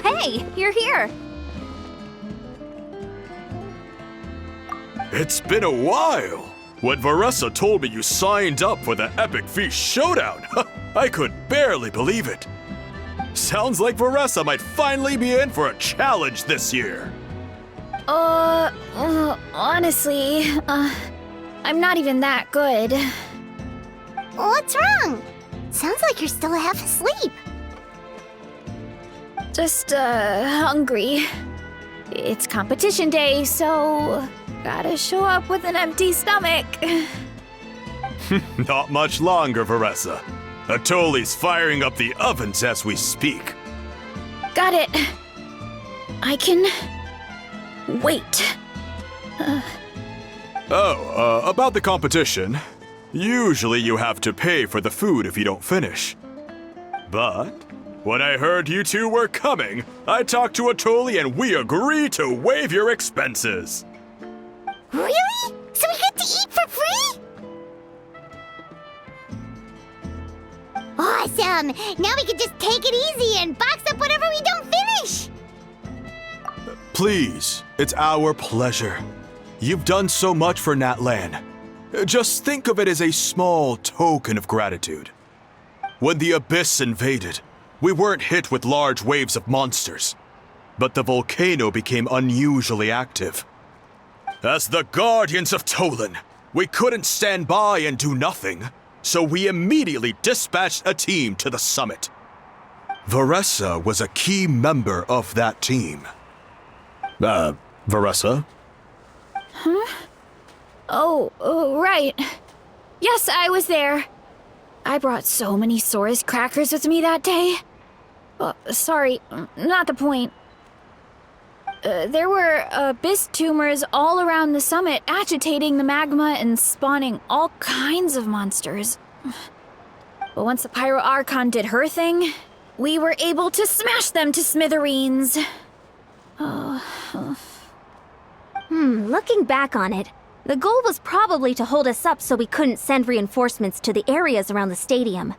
Oh, hey, you're here. It's been a while. When Varessa told me you signed up for the Epic Feast Showdown, I could barely believe it. Sounds like Varessa might finally be in for a challenge this year. Honestly, I'm not even that good. What's wrong? Sounds like you're still half asleep. Just, hungry. It's competition day, so gotta show up with an empty stomach. Not much longer, Varessa. Atoli's firing up the ovens as we speak. Got it. I can wait. About the competition. Usually you have to pay for the food if you don't finish. But when I heard you two were coming, I talked to Atoli and we agreed to waive your expenses. Really? So we get to eat for free? Awesome! Now we can just take it easy and box up whatever we don't finish! Please, it's our pleasure. You've done so much for Natlan. Just think of it as a small token of gratitude. When the Abyss invaded, we weren't hit with large waves of monsters, but the volcano became unusually active. As the Guardians of Tolan, we couldn't stand by and do nothing, so we immediately dispatched a team to the summit. Varessa was a key member of that team. Varessa? Huh? Oh, right. Yes, I was there. I brought so many Saurus crackers with me that day. Sorry, not the point. There were abyss tumors all around the summit, agitating the magma and spawning all kinds of monsters. But once the Pyro Archon did her thing, we were able to smash them to smithereens. Looking back on it, the goal was probably to hold us up so we couldn't send reinforcements to the areas around the stadium.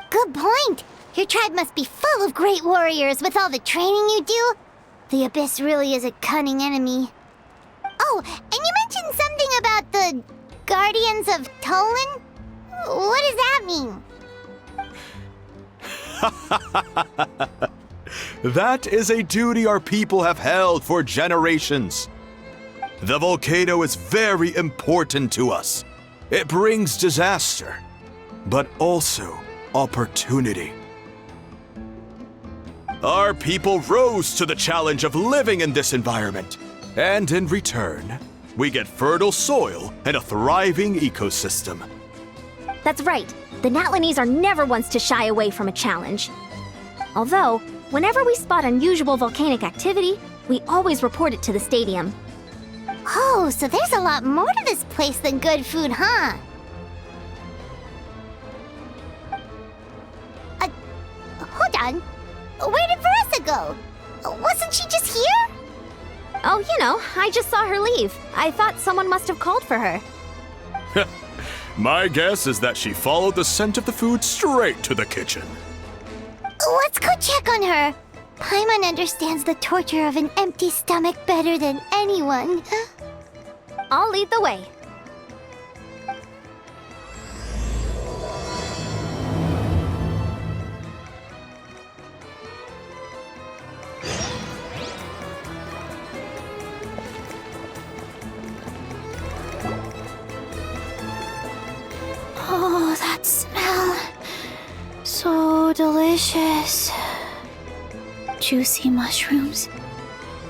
Good point! Your tribe must be full of great warriors with all the training you do. The Abyss really is a cunning enemy. Oh, and you mentioned something about the Guardians of Tolan? What does that mean? That is a duty our people have held for generations. The volcano is very important to us. It brings disaster, but also opportunity. Our people rose to the challenge of living in this environment, and in return, we get fertile soil and a thriving ecosystem. That's right. The Natlanese are never ones to shy away from a challenge. Although, whenever we spot unusual volcanic activity, we always report it to the stadium. Oh, so there's a lot more to this place than good food, huh? Hold on. Where did Varessa go? Wasn't she just here? Oh, you know, I just saw her leave. I thought someone must have called for her. My guess is that she followed the scent of the food straight to the kitchen. Let's go check on her. Paimon understands the torture of an empty stomach better than anyone. I'll lead the way. Oh, that smell. So delicious. Juicy mushrooms,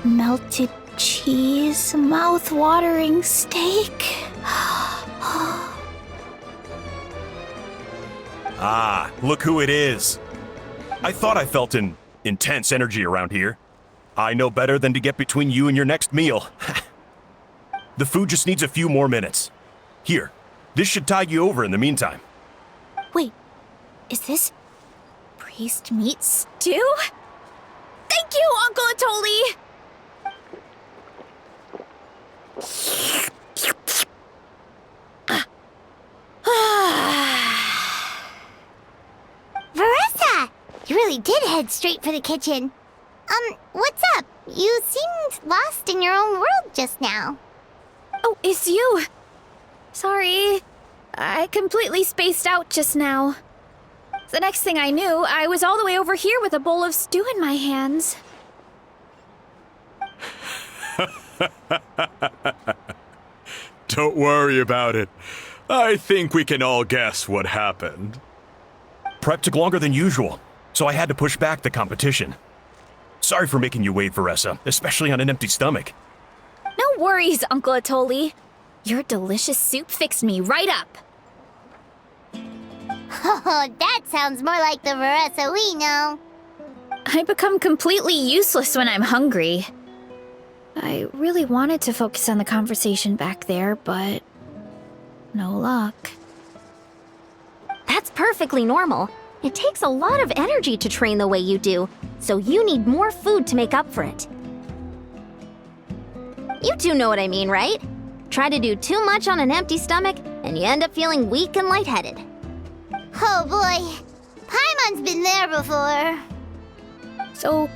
melted cheese, mouth-watering steak. Ah, look who it is. I thought I felt an intense energy around here. I know better than to get between you and your next meal. The food just needs a few more minutes. Here, this should tide you over in the meantime. Wait, is this priest meat stew? Thank you, Uncle Atoli! Varessa! You really did head straight for the kitchen. What's up? You seemed lost in your own world just now. Oh, it's you. Sorry. I completely spaced out just now. The next thing I knew, I was all the way over here with a bowl of stew in my hands. Don't worry about it. I think we can all guess what happened. Prep took longer than usual, so I had to push back the competition. Sorry for making you wait, Varessa, especially on an empty stomach. No worries, Uncle Atoli. Your delicious soup fixed me right up. Oh, that sounds more like the Varessa we know. I become completely useless when I'm hungry. I really wanted to focus on the conversation back there, but no luck. That's perfectly normal. It takes a lot of energy to train the way you do, so you need more food to make up for it. You two know what I mean, right? Try to do too much on an empty stomach, and you end up feeling weak and lightheaded. Oh boy, Paimon's been there before. So,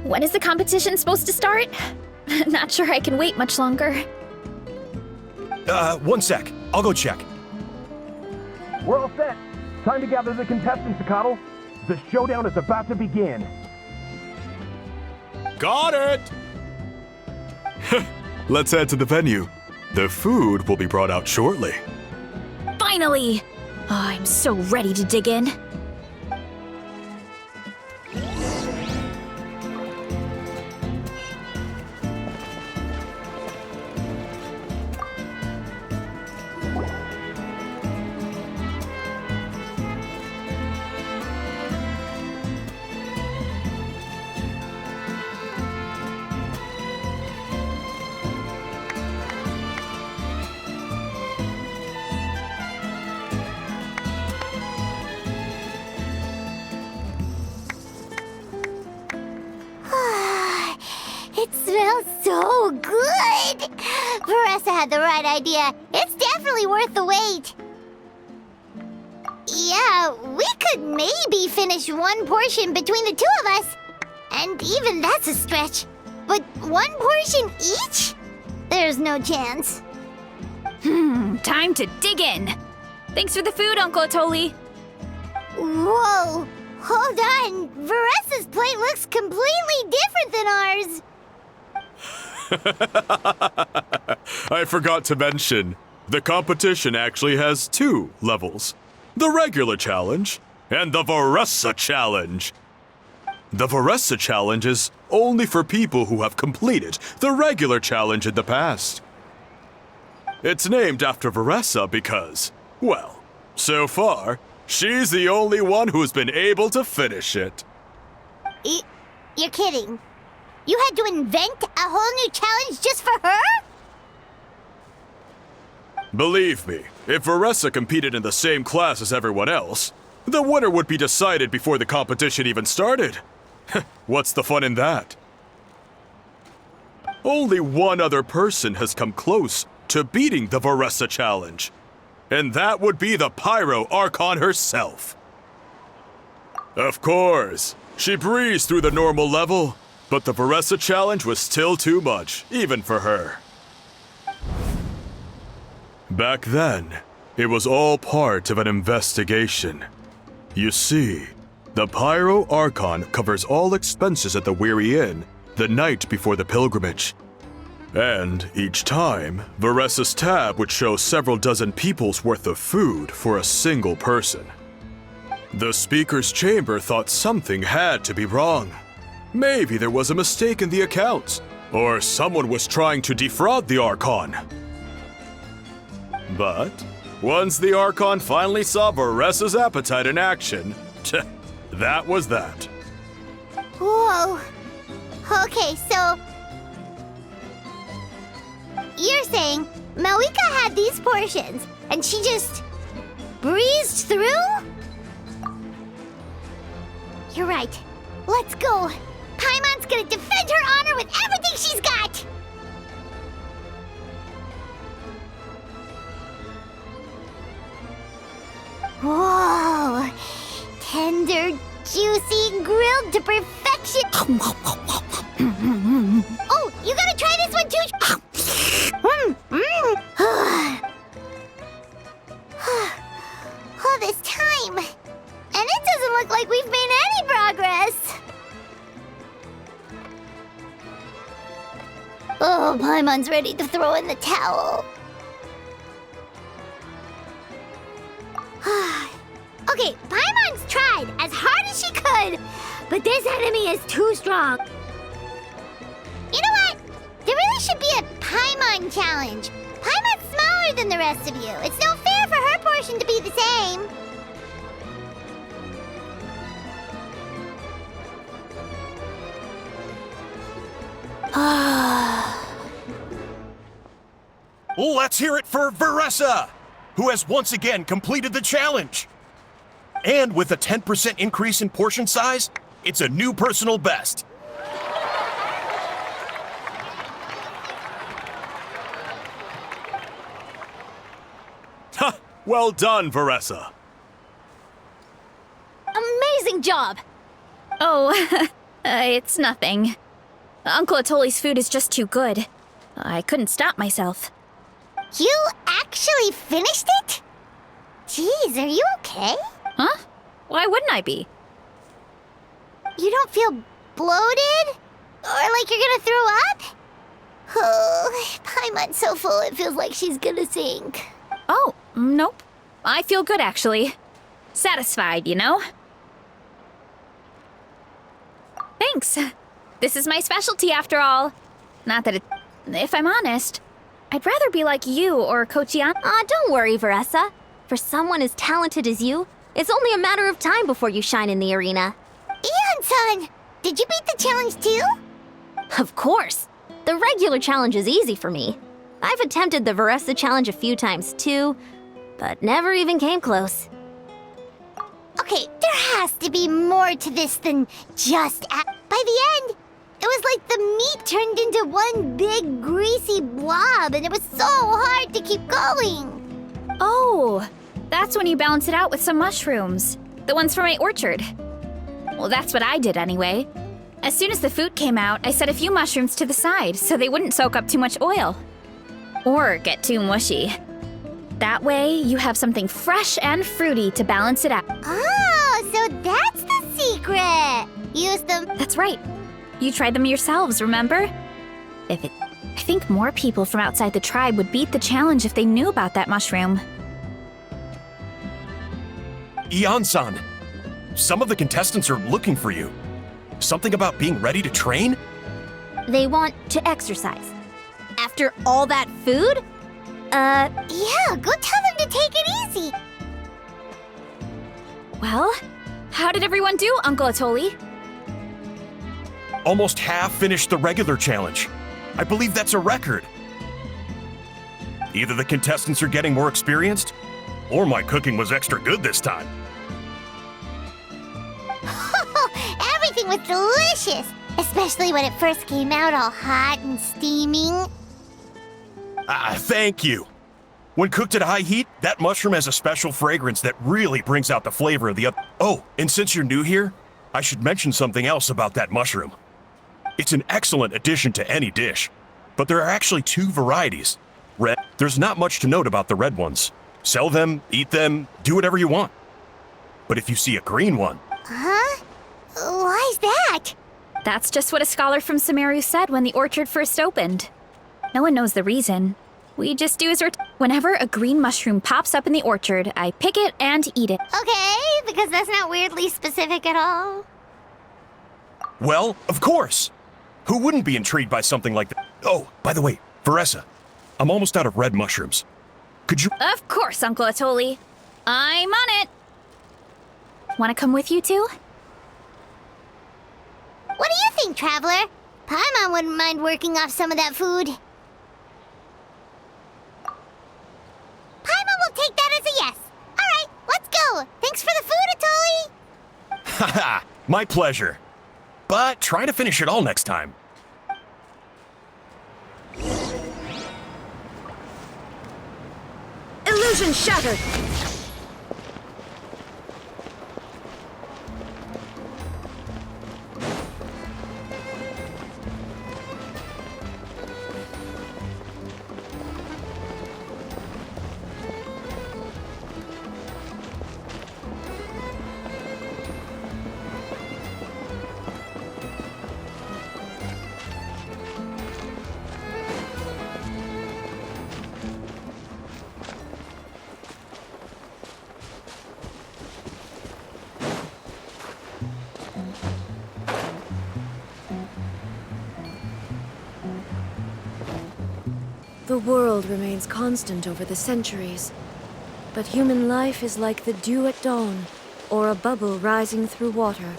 when is the competition supposed to start? Not sure I can wait much longer. 1 sec. I'll go check. We're all set. Time to gather the contestants, Sakatl. The showdown is about to begin. Got it! Let's head to the venue. The food will be brought out shortly. Finally! Oh, I'm so ready to dig in. It smells so good! Varessa had the right idea. It's definitely worth the wait. Yeah, we could maybe finish one portion between the two of us. And even that's a stretch. But one portion each? There's no chance. Time to dig in. Thanks for the food, Uncle Atoli. Whoa! Hold on! Varessa's plate looks completely different than ours! I forgot to mention, the competition actually has 2 levels. The regular challenge and the Varessa challenge. The Varessa challenge is only for people who have completed the regular challenge in the past. It's named after Varessa because, well, so far, she's the only one who's been able to finish it. You're kidding. You had to invent a whole new challenge just for her? Believe me, if Varessa competed in the same class as everyone else, the winner would be decided before the competition even started. What's the fun in that? Only one other person has come close to beating the Varessa challenge, and that would be the Pyro Archon herself. Of course, she breezed through the normal level, but the Varessa challenge was still too much, even for her. Back then, it was all part of an investigation. You see, the Pyro Archon covers all expenses at the Weary Inn the night before the pilgrimage. And each time, Varessa's tab would show several dozen people's worth of food for a single person. The speaker's chamber thought something had to be wrong. Maybe there was a mistake in the accounts, or someone was trying to defraud the Archon. But once the Archon finally saw Varessa's appetite in action, that was that. Whoa. Okay, so... You're saying Malika had these portions, and she just breezed through? You're right. Let's go. Paimon's gonna defend her honor with everything she's got! Whoa! Tender, juicy, grilled to perfection! Oh, you gotta try this one too. All this time, and it doesn't look like we've made any progress. Oh, Paimon's ready to throw in the towel. Okay, Paimon's tried as hard as she could, but this enemy is too strong. You know what? There really should be a Paimon challenge. Paimon's smaller than the rest of you. It's no fair for her portion to be the same. Let's hear it for Varesa, who has once again completed the challenge. And with a 10% increase in portion size, it's a new personal best. Ha! Well done, Varesa. Amazing job! Oh, it's nothing. Uncle Atoli's food is just too good. I couldn't stop myself. You actually finished it? Jeez, are you okay? Huh? Why wouldn't I be? You don't feel bloated? Or like you're gonna throw up? Oh, Paimon's so full it feels like she's gonna sink. Oh, nope. I feel good, actually. Satisfied, you know? Thanks. This is my specialty, after all. Not that it... If I'm honest, I'd rather be like you or Kochian. Don't worry, Varesa. For someone as talented as you, it's only a matter of time before you shine in the arena. Ian-san, did you beat the challenge too? Of course. The regular challenge is easy for me. I've attempted the Varesa challenge a few times too, but never even came close. Okay, there has to be more to this than just By the end, it was like the meat turned into one big greasy blob, and it was so hard to keep going. Oh, that's when you balance it out with some mushrooms. The ones from my orchard. Well, that's what I did anyway. As soon as the food came out, I set a few mushrooms to the side so they wouldn't soak up too much oil. Or get too mushy. That way, you have something fresh and fruity to balance it out. Oh, so that's the secret. Use them. That's right. You tried them yourselves, remember? I think more people from outside the tribe would beat the challenge if they knew about that mushroom. Ian-san, some of the contestants are looking for you. Something about being ready to train? They want to exercise. After all that food? Yeah, go tell them to take it easy. Well, how did everyone do, Uncle Atoli? Almost half finished the regular challenge. I believe that's a record. Either the contestants are getting more experienced, or my cooking was extra good this time. Everything was delicious, especially when it first came out all hot and steaming. Thank you. When cooked at high heat, that mushroom has a special fragrance that really brings out the flavor of the other. Oh, and since you're new here, I should mention something else about that mushroom. It's an excellent addition to any dish, but there are actually two varieties. Red, there's not much to note about the red ones. Sell them, eat them, do whatever you want. But if you see a green one... Huh? Why's that? That's just what a scholar from Sumeru said when the orchard first opened. No one knows the reason. We just do as we're whenever a green mushroom pops up in the orchard, I pick it and eat it. Okay, because that's not weirdly specific at all. Well, of course. Who wouldn't be intrigued by something like that? Oh, by the way, Varesa, I'm almost out of red mushrooms. Could you... Of course, Uncle Atoli. I'm on it. Want to come with you too? What do you think, Traveler? Paimon wouldn't mind working off some of that food. Paimon will take that as a yes. All right, let's go. Thanks for the food, Atoli. Haha, my pleasure. But try to finish it all next time. Illusion shattered! The world remains constant over the centuries, but human life is like the dew at dawn, or a bubble rising through water.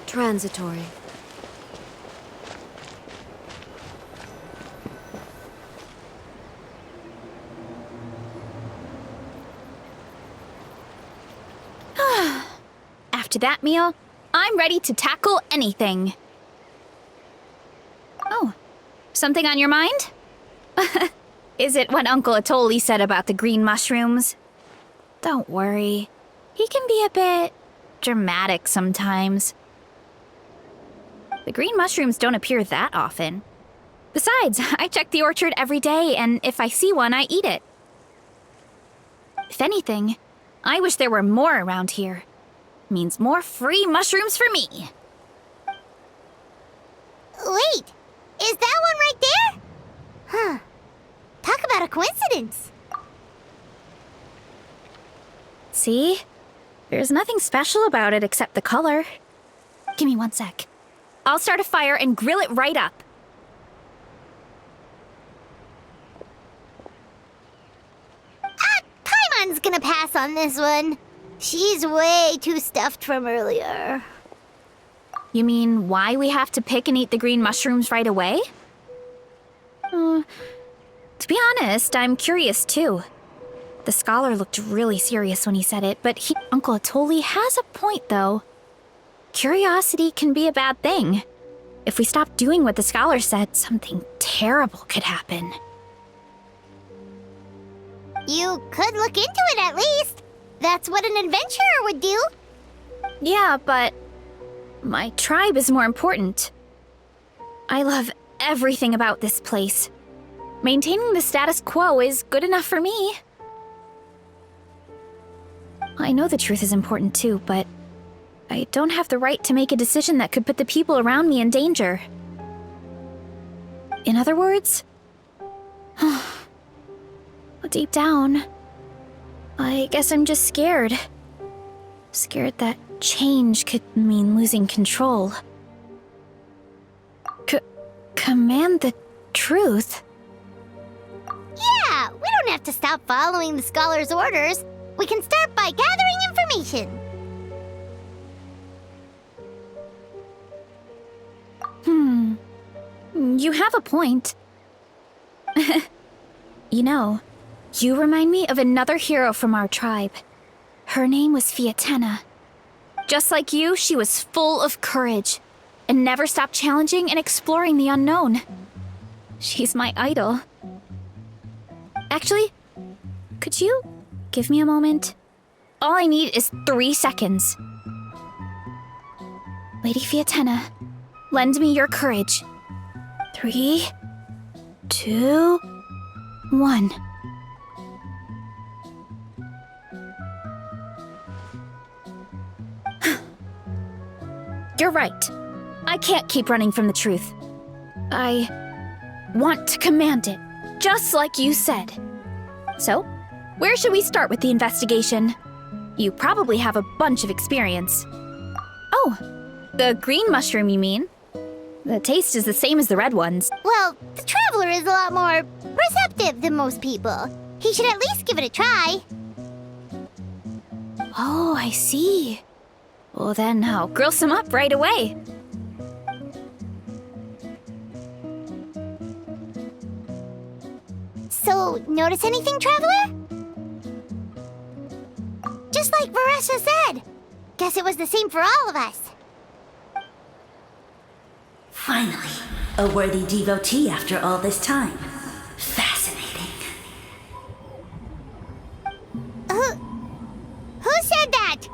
Transitory. After that meal, I'm ready to tackle anything. Oh, something on your mind? Is it what Uncle Atoli said about the green mushrooms? Don't worry. He can be a bit dramatic sometimes. The green mushrooms don't appear that often. Besides, I check the orchard every day, and if I see one, I eat it. If anything, I wish there were more around here. Means more free mushrooms for me. Wait, is that one right there? Huh. Talk about a coincidence. See? There's nothing special about it except the color. Give me 1 sec. I'll start a fire and grill it right up. Paimon's gonna pass on this one. She's way too stuffed from earlier. You mean why we have to pick and eat the green mushrooms right away? To be honest, I'm curious too. The scholar looked really serious when he said it, but Uncle Atoli has a point though. Curiosity can be a bad thing. If we stop doing what the scholar said, something terrible could happen. You could look into it at least. That's what an adventurer would do. Yeah, but my tribe is more important. I love everything about this place. Maintaining the status quo is good enough for me. I know the truth is important too, but I don't have the right to make a decision that could put the people around me in danger. In other words, deep down, I guess I'm just scared. Scared that change could mean losing control. Command the truth? Yeah, we don't have to stop following the scholar's orders. We can start by gathering information. You have a point. You know, you remind me of another hero from our tribe. Her name was Fiatena. Just like you, she was full of courage and never stopped challenging and exploring the unknown. She's my idol. Actually, could you give me a moment? All I need is 3 seconds. Lady Fiatena, lend me your courage. 3, 2, 1. You're right. I can't keep running from the truth. I want to command it, just like you said. So, where should we start with the investigation? You probably have a bunch of experience. Oh, the green mushroom, you mean? The taste is the same as the red ones. Well, the traveler is a lot more receptive than most people. He should at least give it a try. Oh, I see. Well, then I'll grill some up right away. So, notice anything, traveler? Just like Varessa said. Guess it was the same for all of us. Finally, a worthy devotee after all this time. Fascinating. Who said that?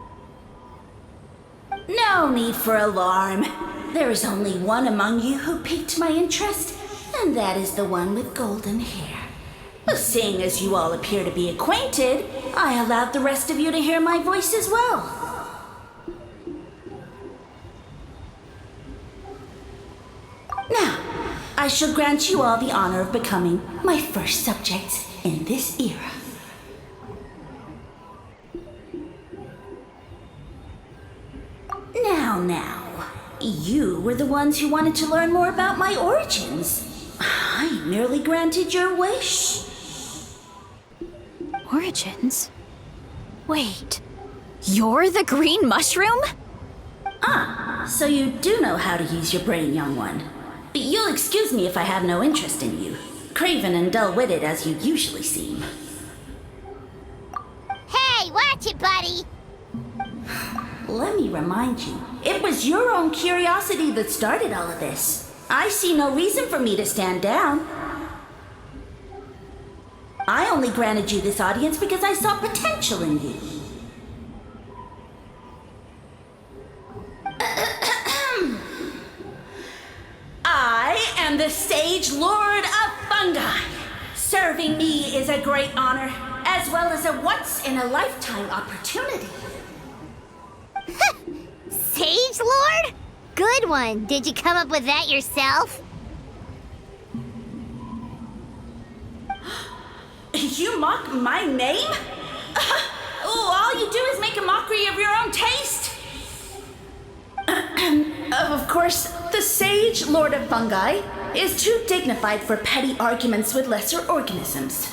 No need for alarm. There is only one among you who piqued my interest, and that is the one with golden hair. Seeing as you all appear to be acquainted, I allowed the rest of you to hear my voice as well. Now, I shall grant you all the honor of becoming my first subjects in this era. Now, you were the ones who wanted to learn more about my origins. I merely granted your wish. Origins? Wait, you're the green mushroom? So you do know how to use your brain, young one. But you'll excuse me if I have no interest in you, craven and dull-witted as you usually seem. Hey, watch it, buddy! Let me remind you, it was your own curiosity that started all of this. I see no reason for me to stand down. I only granted you this audience because I saw potential in you. I am the Sage Lord of Fungi. Serving me is a great honor, as well as a once-in-a-lifetime opportunity. Sage Lord? Good one. Did you come up with that yourself? You mock my name? All you do is make a mockery of your own taste. Of course, the Sage Lord of Fungi is too dignified for petty arguments with lesser organisms.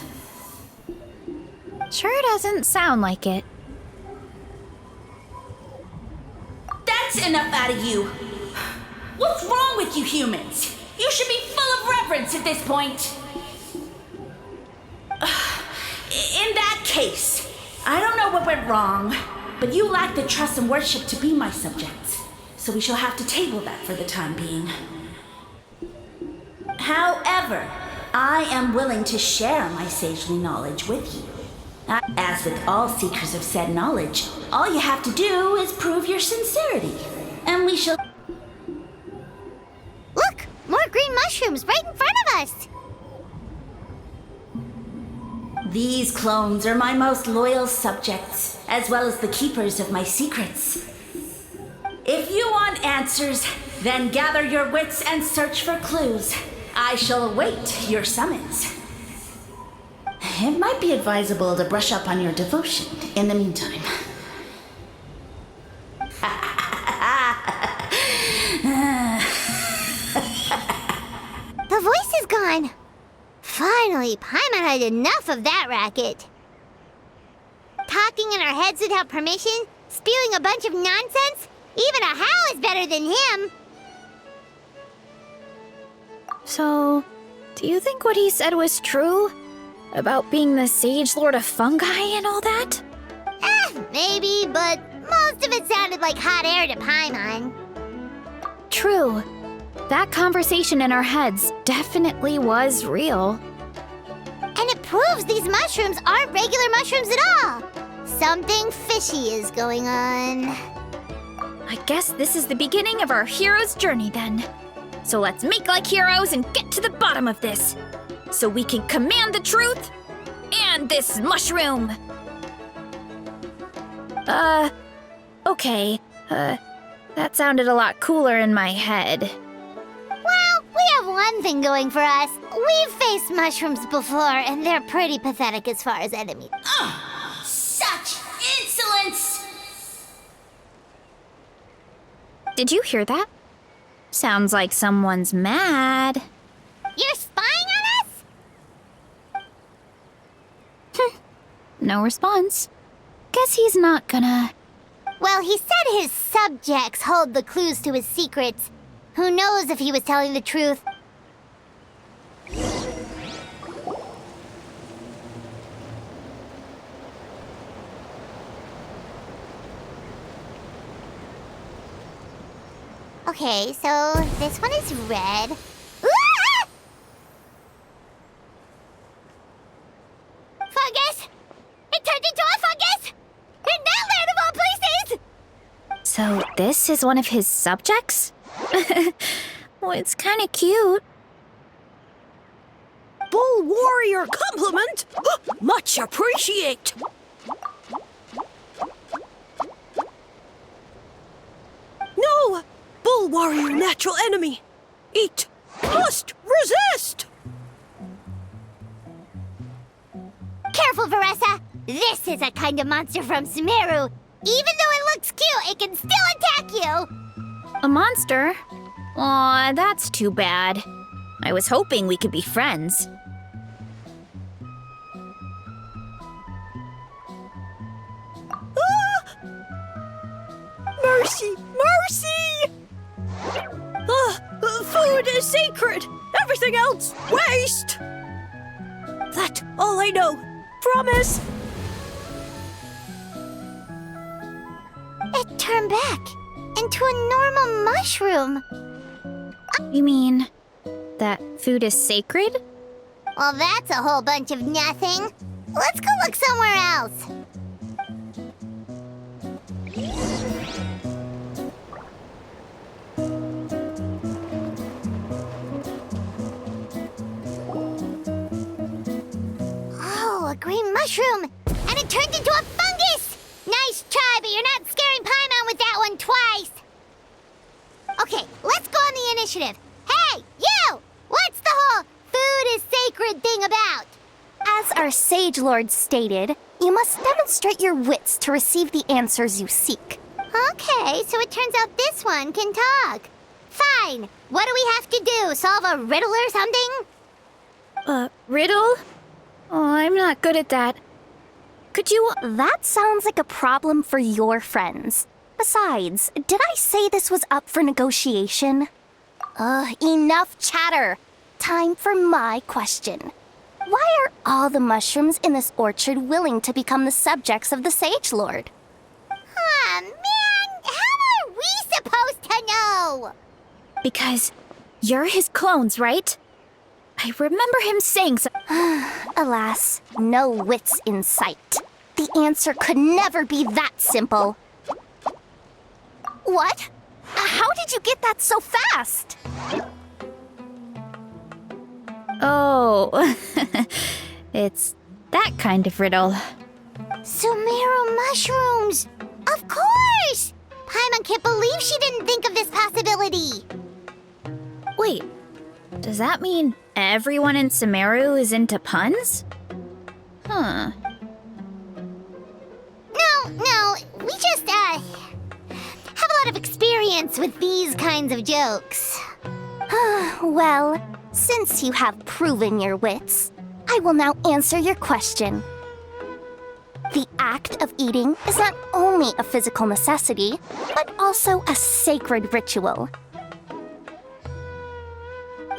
Sure doesn't sound like it. That's enough out of you. What's wrong with you humans? You should be full of reverence at this point. In that case, I don't know what went wrong, but you lack the trust and worship to be my subjects, so we shall have to table that for the time being. However, I am willing to share my sagely knowledge with you. As with all seekers of said knowledge, all you have to do is prove your sincerity, and we shall... Look! More green mushrooms right in front of us! These clones are my most loyal subjects, as well as the keepers of my secrets. If you want answers, then gather your wits and search for clues. I shall await your summons. It might be advisable to brush up on your devotion in the meantime. The voice is gone. Finally, Paimon had enough of that racket. Talking in our heads without permission, spewing a bunch of nonsense. Even a Howl is better than him. So, do you think what he said was true? About being the Sage Lord of Fungi and all that? Maybe, but most of it sounded like hot air to Paimon. True. That conversation in our heads definitely was real. And it proves these mushrooms aren't regular mushrooms at all. Something fishy is going on. I guess this is the beginning of our hero's journey then. So let's make like heroes and get to the bottom of this. So we can command the truth and this mushroom. Okay. That sounded a lot cooler in my head. Well, we have one thing going for us. We've faced mushrooms before, and they're pretty pathetic as far as enemies. Such insolence! Did you hear that? Sounds like someone's mad. You're spying on us? No response. Guess he's not gonna... Well, he said his subjects hold the clues to his secrets. Who knows if he was telling the truth? Okay, so this one is red. Ah! Fungus! It turned into a fungus! In that land of all places! So this is one of his subjects? Well, it's kinda cute. Bull warrior compliment! Much appreciate! No! Bull warrior natural enemy! Eat! Must resist! Careful, Varessa! This is a kind of monster from Sumeru. Even though it looks cute, it can still attack you! A monster? Aw, that's too bad. I was hoping we could be friends. Mercy! Mercy! Food is sacred! Everything else, waste! That's all I know. Promise! It turned back into a normal mushroom. You mean that food is sacred? Well, that's a whole bunch of nothing. Let's go look somewhere else. Oh, a green mushroom! And it turned into a fungus! Nice try, but you're not scaring Paimon with that one twice! Okay, let's go on the initiative. Hey, you! What's the whole food is sacred thing about? As our Sage Lord stated, you must demonstrate your wits to receive the answers you seek. Okay, so it turns out this one can talk. Fine. What do we have to do? Solve a riddle or something? Riddle? Oh, I'm not good at that. Could you... That sounds like a problem for your friends. Besides, did I say this was up for negotiation? Enough chatter. Time for my question. Why are all the mushrooms in this orchard willing to become the subjects of the Sage Lord? Aw, man! How are we supposed to know? Because you're his clones, right? I remember him saying so. Alas, no wits in sight. The answer could never be that simple. What? How did you get that so fast? Oh, it's that kind of riddle. Sumeru mushrooms! Of course! Paimon can't believe she didn't think of this possibility. Wait, does that mean everyone in Sumeru is into puns? Huh. No, we just, have a lot of experience with these kinds of jokes. Well, since you have proven your wits, I will now answer your question. The act of eating is not only a physical necessity, but also a sacred ritual.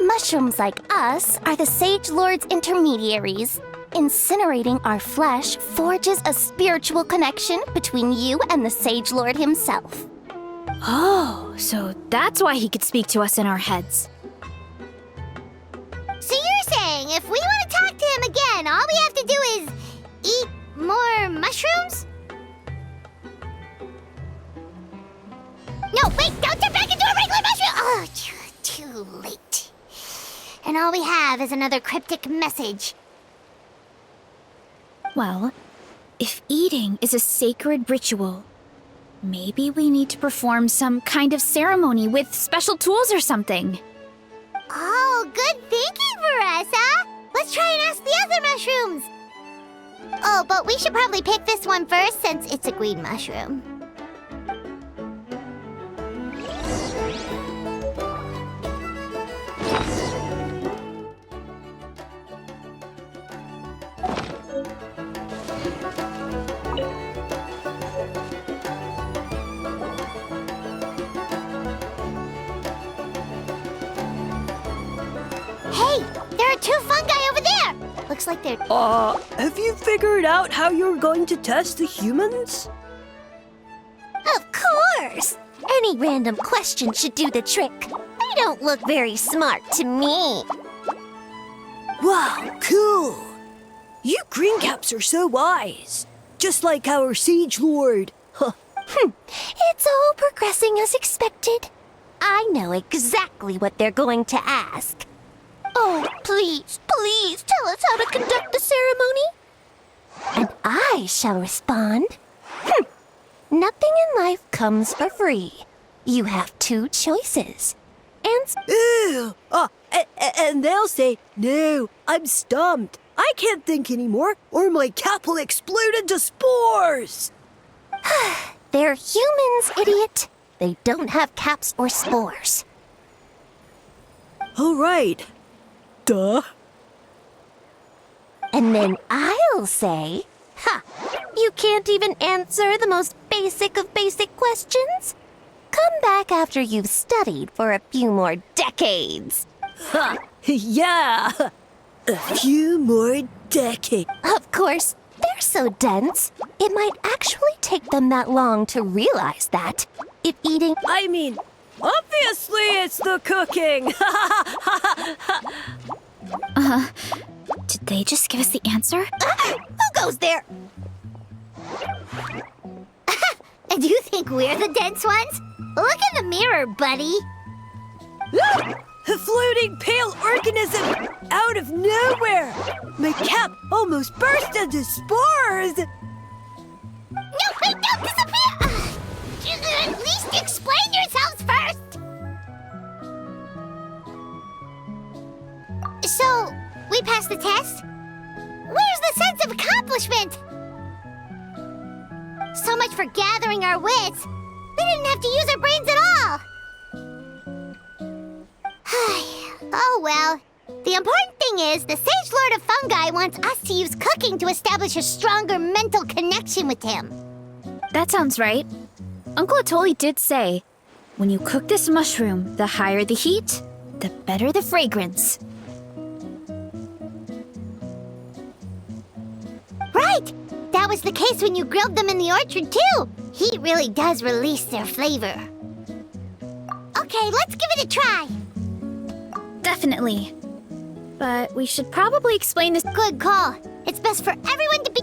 Mushrooms like us are the Sage Lord's intermediaries. Incinerating our flesh forges a spiritual connection between you and the Sage Lord himself. Oh, so that's why he could speak to us in our heads. So you're saying if we want to talk to him again, all we have to do is eat more mushrooms? No, wait, don't turn back into a regular mushroom! Oh, too late. And all we have is another cryptic message. Well, if eating is a sacred ritual, maybe we need to perform some kind of ceremony with special tools or something. Oh, good thinking, Varessa! Let's try and ask the other mushrooms! Oh, but we should probably pick this one first since it's a green mushroom. Hey, there are two fungi over there! Looks like they're... Have you figured out how you're going to test the humans? Of course! Any random question should do the trick. They don't look very smart to me. Wow, cool! You greencaps are so wise. Just like our Sage Lord. Huh. It's all progressing as expected. I know exactly what they're going to ask. Oh, please tell us how to conduct the ceremony. And I shall respond. Nothing in life comes for free. You have two choices. And Ew! And they'll say, no, I'm stumped. I can't think anymore, or my cap will explode into spores! they're humans, idiot. They don't have caps or spores. All right. Duh. And then I'll say, "Ha! You can't even answer the most basic of basic questions? Come back after you've studied for a few more decades." Ha! Yeah! A few more decades. Of course, they're so dense, it might actually take them that long to realize that. If eating... I mean, obviously it's the cooking! Did they just give us the answer? Who goes there? Do you think we're the dense ones? Look in the mirror, buddy. A floating pale organism out of nowhere! My cap almost burst into spores! No, wait, don't disappear! At least explain yourselves first! So, we passed the test? Where's the sense of accomplishment? So much for gathering our wits. We didn't have to use our brains at all. Oh well. The important thing is the Sage Lord of Fungi wants us to use cooking to establish a stronger mental connection with him. That sounds right. Uncle Atoli did say, when you cook this mushroom, the higher the heat, the better the fragrance. Right! That was the case when you grilled them in the orchard, too! Heat really does release their flavor. Okay, let's give it a try! Definitely. But we should probably explain this. Good call. It's best for everyone to be...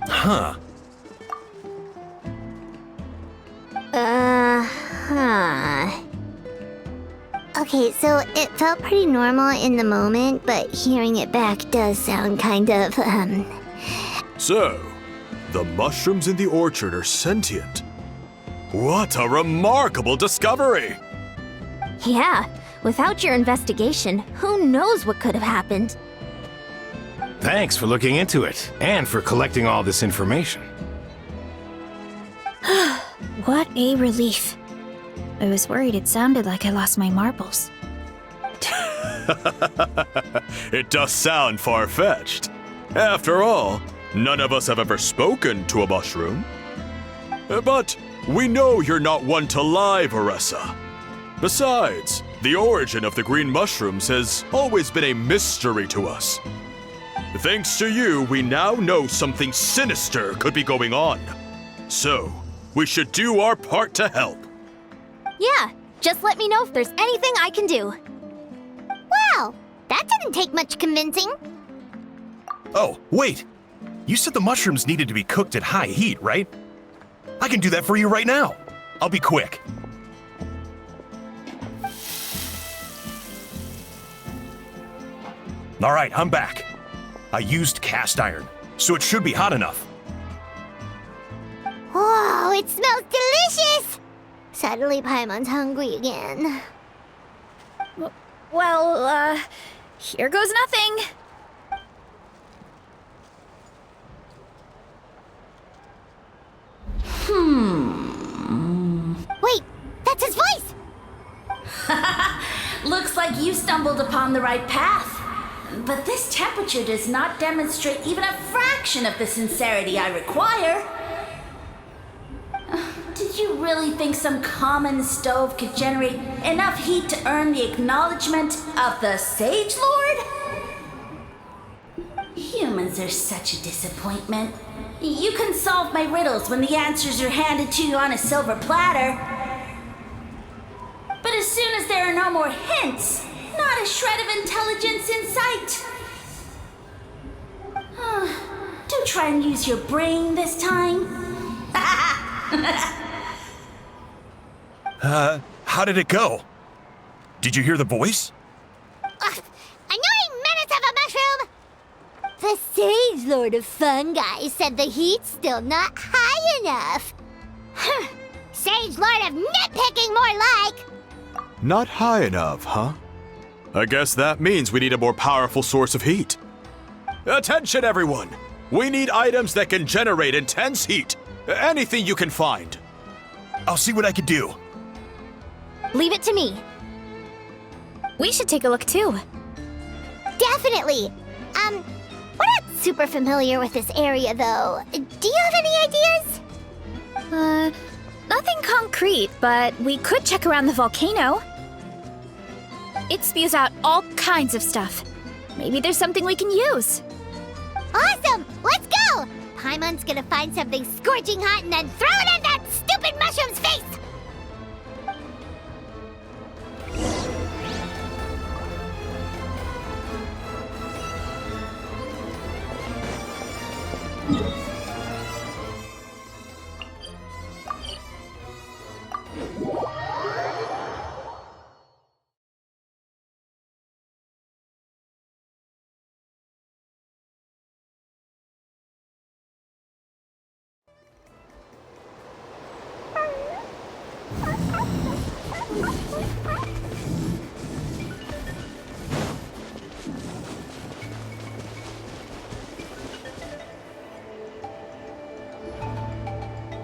Huh. Okay, so it felt pretty normal in the moment, but hearing it back does sound kind of, So, the mushrooms in the orchard are sentient. What a remarkable discovery! Yeah, without your investigation, who knows what could have happened? Thanks for looking into it, and for collecting all this information. What a relief. I was worried it sounded like I lost my marbles. It does sound far-fetched. After all, none of us have ever spoken to a mushroom. But we know you're not one to lie, Varessa. Besides, the origin of the green mushrooms has always been a mystery to us. Thanks to you, we now know something sinister could be going on. So, we should do our part to help. Yeah, just let me know if there's anything I can do. wow! That didn't take much convincing. Oh, wait! You said the mushrooms needed to be cooked at high heat, right? I can do that for you right now. I'll be quick. All right, I'm back. I used cast iron, so it should be hot enough. Whoa, it smells delicious! Suddenly Paimon's hungry again. Well, here goes nothing. Wait, that's his voice! Looks like you stumbled upon the right path. But this temperature does not demonstrate even a fraction of the sincerity I require. Did You really think some common stove could generate enough heat to earn the acknowledgement of the Sage Lord? Humans are such a disappointment. You can solve my riddles when the answers are handed to you on a silver platter. But as soon as there are no more hints, not a shred of intelligence in sight. Do try and use your brain this time. How did it go? Did you hear the voice? Annoying menace of a mushroom! The Sage Lord of Fungi said the heat's still not high enough. Sage Lord of nitpicking, more like! Not high enough, huh? I guess that means we need a more powerful source of heat. Attention, everyone! We need items that can generate intense heat. Anything you can find. I'll see what I can do. Leave it to me. We should take a look too. Definitely! We're not super familiar with this area, though. Do you have any ideas? Nothing concrete, but we could check around the volcano. It spews out all kinds of stuff. Maybe there's something we can use. Awesome! Let's go! Paimon's gonna find something scorching hot and then throw it in that stupid mushroom's face!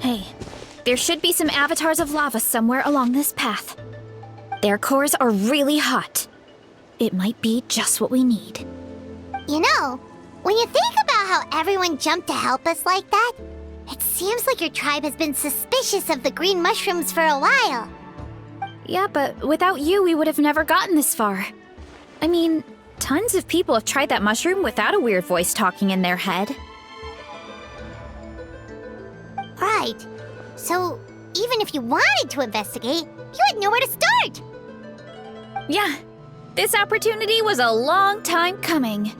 Hey, there should be some avatars of lava somewhere along this path. Their cores are really hot. It might be just what we need. You know, when you think about how everyone jumped to help us like that, it seems like your tribe has been suspicious of the green mushrooms for a while. Yeah, but without you, we would have never gotten this far. I mean, tons of people have tried that mushroom without a weird voice talking in their head. Right. So, even if you wanted to investigate, you had nowhere to start! Yeah, this opportunity was a long time coming.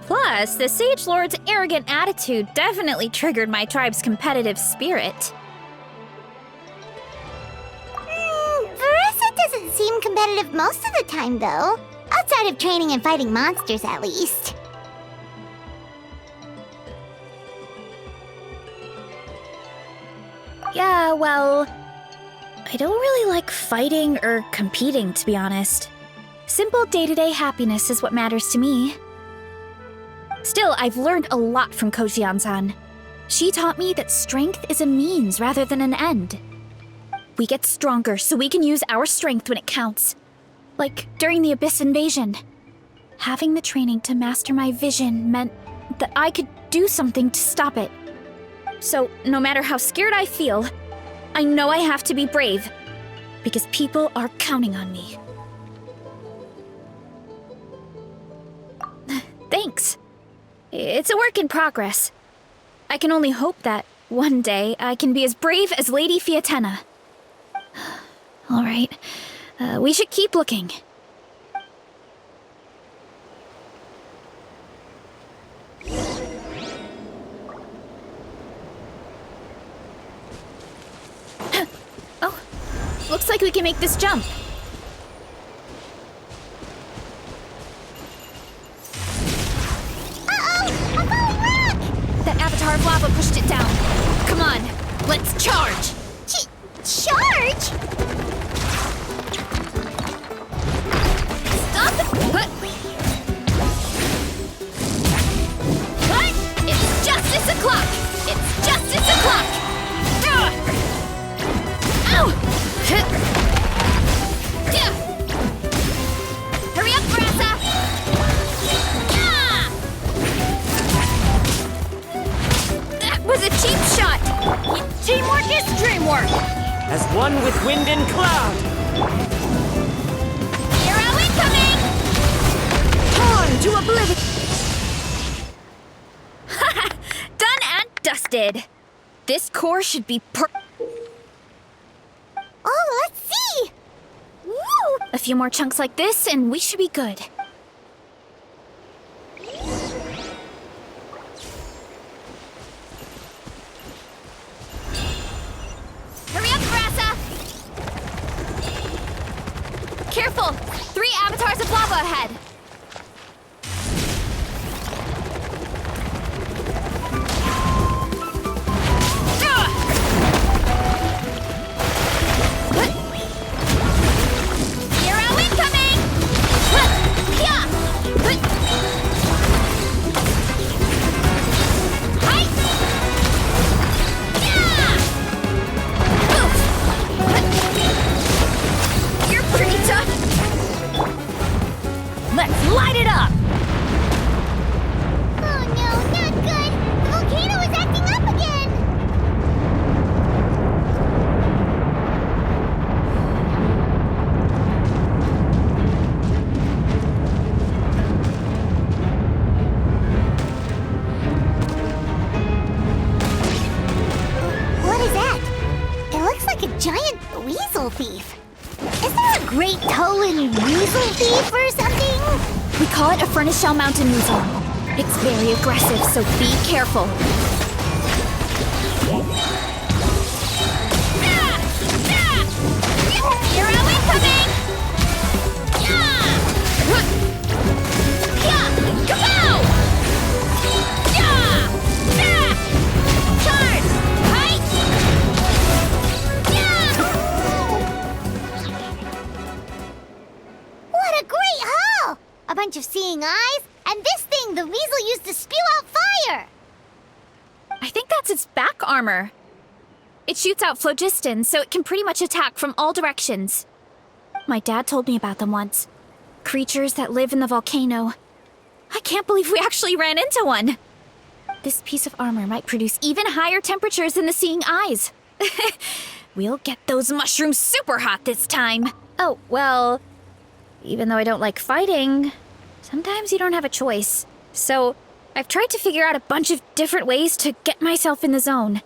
Plus, the Sage Lord's arrogant attitude definitely triggered my tribe's competitive spirit. Veresa doesn't seem competitive most of the time, though. Outside of training and fighting monsters, at least. Yeah, well, I don't really like fighting or competing, to be honest. Simple day-to-day happiness is what matters to me. Still, I've learned a lot from Kojian-san. She taught me that strength is a means rather than an end. We get stronger so we can use our strength when it counts. Like during the Abyss invasion. Having the training to master my vision meant that I could do something to stop it. So, no matter how scared I feel, I know I have to be brave, because people are counting on me. Thanks. It's a work in progress. I can only hope that one day I can be as brave as Lady Fiatena. All right, we should keep looking. Oh, looks like we can make this jump. That avatar of lava pushed it down. Come on, let's charge! Charge? Stop it! What? What? It's justice o'clock! It's justice o'clock! Ow! Hurry up, Brassa! That was a cheap shot! Teamwork is true! one with wind and cloud. Hero incoming! Torn to oblivion! Done and dusted. This core should be Oh, let's see! Woo! A few more chunks like this, and we should be good. Hurry up, Grassa! Careful! 3 avatars of lava ahead! Hero incoming! You're pretty tough! Let's light it up! Oh no, not good! The volcano is acting up again! What is that? It looks like a giant weasel thief. Is there a great Tolan weasel thief or something? We call it a furnace shell mountain weasel. It's very aggressive, so be careful. Hero incoming! Kapow! Charge! Height! What a great haul! A bunch of seeing eyes, and this thing the weasel used to spew out fire! I think that's its back armor. It shoots out phlogiston, so it can pretty much attack from all directions. My dad told me about them once. Creatures that live in the volcano. I can't believe we actually ran into one. This piece of armor might produce even higher temperatures than the seeing eyes. We'll get those mushrooms super hot this time. Oh, well, even though I don't like fighting, sometimes you don't have a choice. So I've tried to figure out a bunch of different ways to get myself in the zone.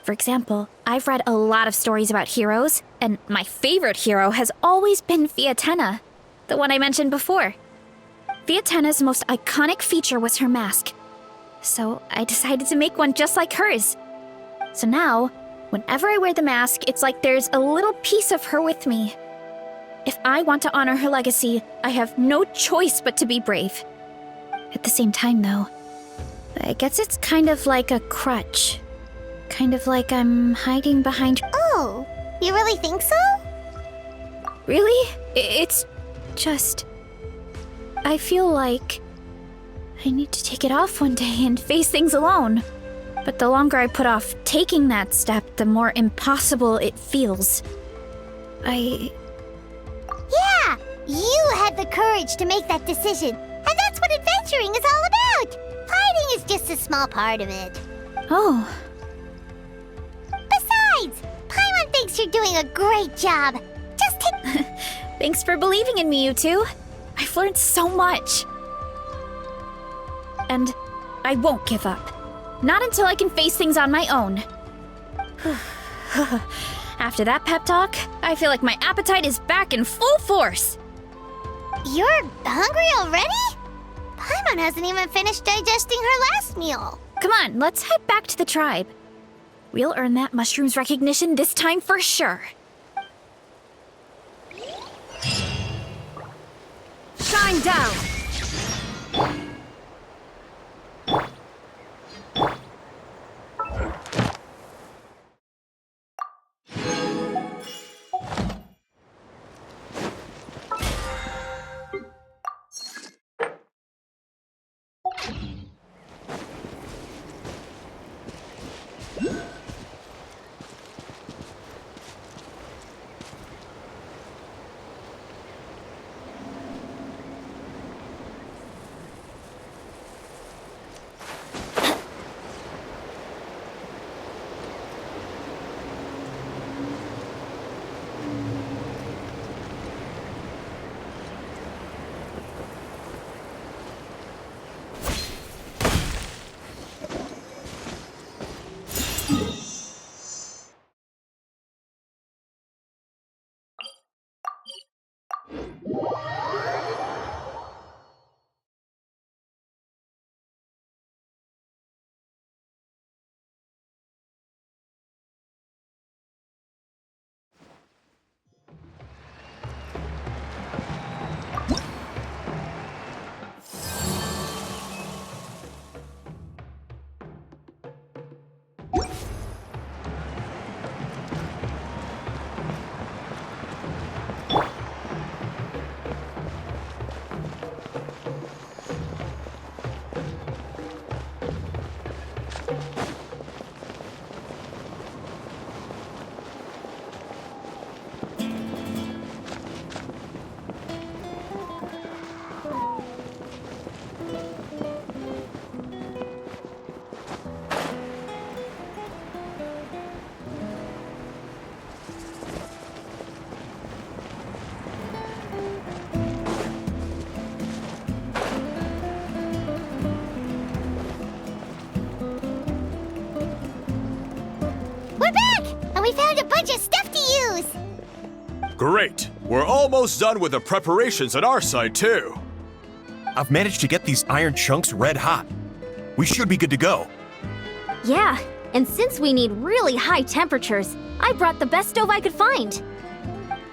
For example, I've read a lot of stories about heroes, and my favorite hero has always been Fiatenna, the one I mentioned before. Fiatenna's most iconic feature was her mask, so I decided to make one just like hers. So now, whenever I wear the mask, it's like there's a little piece of her with me. If I want to honor her legacy, I have no choice but to be brave. At the same time, though, I guess it's kind of like a crutch. Kind of like I'm hiding behind... Oh, you really think so? Really? It's just... I feel like I need to take it off one day and face things alone. But the longer I put off taking that step, the more impossible it feels. Yeah! You had the courage to make that decision. And that's what adventuring is all about! Fighting is just a small part of it. Oh. Besides, Paimon thinks you're doing a great job. Just take... Thanks for believing in me, you two. I've learned so much. And I won't give up. Not until I can face things on my own. After that pep talk, I feel like my appetite is back in full force. You're hungry already? Paimon hasn't even finished digesting her last meal. Come on, let's head back to the tribe. We'll earn that mushroom's recognition this time for sure. Shine down! Great. We're almost done with the preparations on our side, too. I've managed to get these iron chunks red hot. We should be good to go. Yeah, and since we need really high temperatures, I brought the best stove I could find.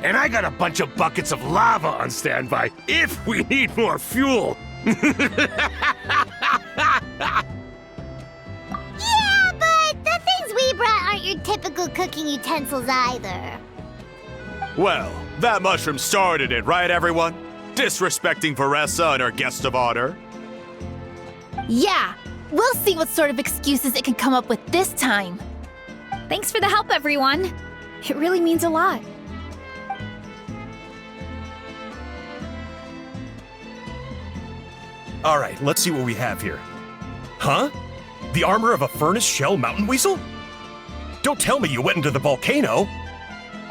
And I got a bunch of buckets of lava on standby if we need more fuel. Yeah, but the things we brought aren't your typical cooking utensils either. Well, that mushroom started it, right, everyone? Disrespecting Varesa and our guest of honor. Yeah, we'll see what sort of excuses it can come up with this time. Thanks for the help, everyone. It really means a lot. All right, let's see what we have here. Huh? The armor of a furnace shell mountain weasel? Don't tell me you went into the volcano.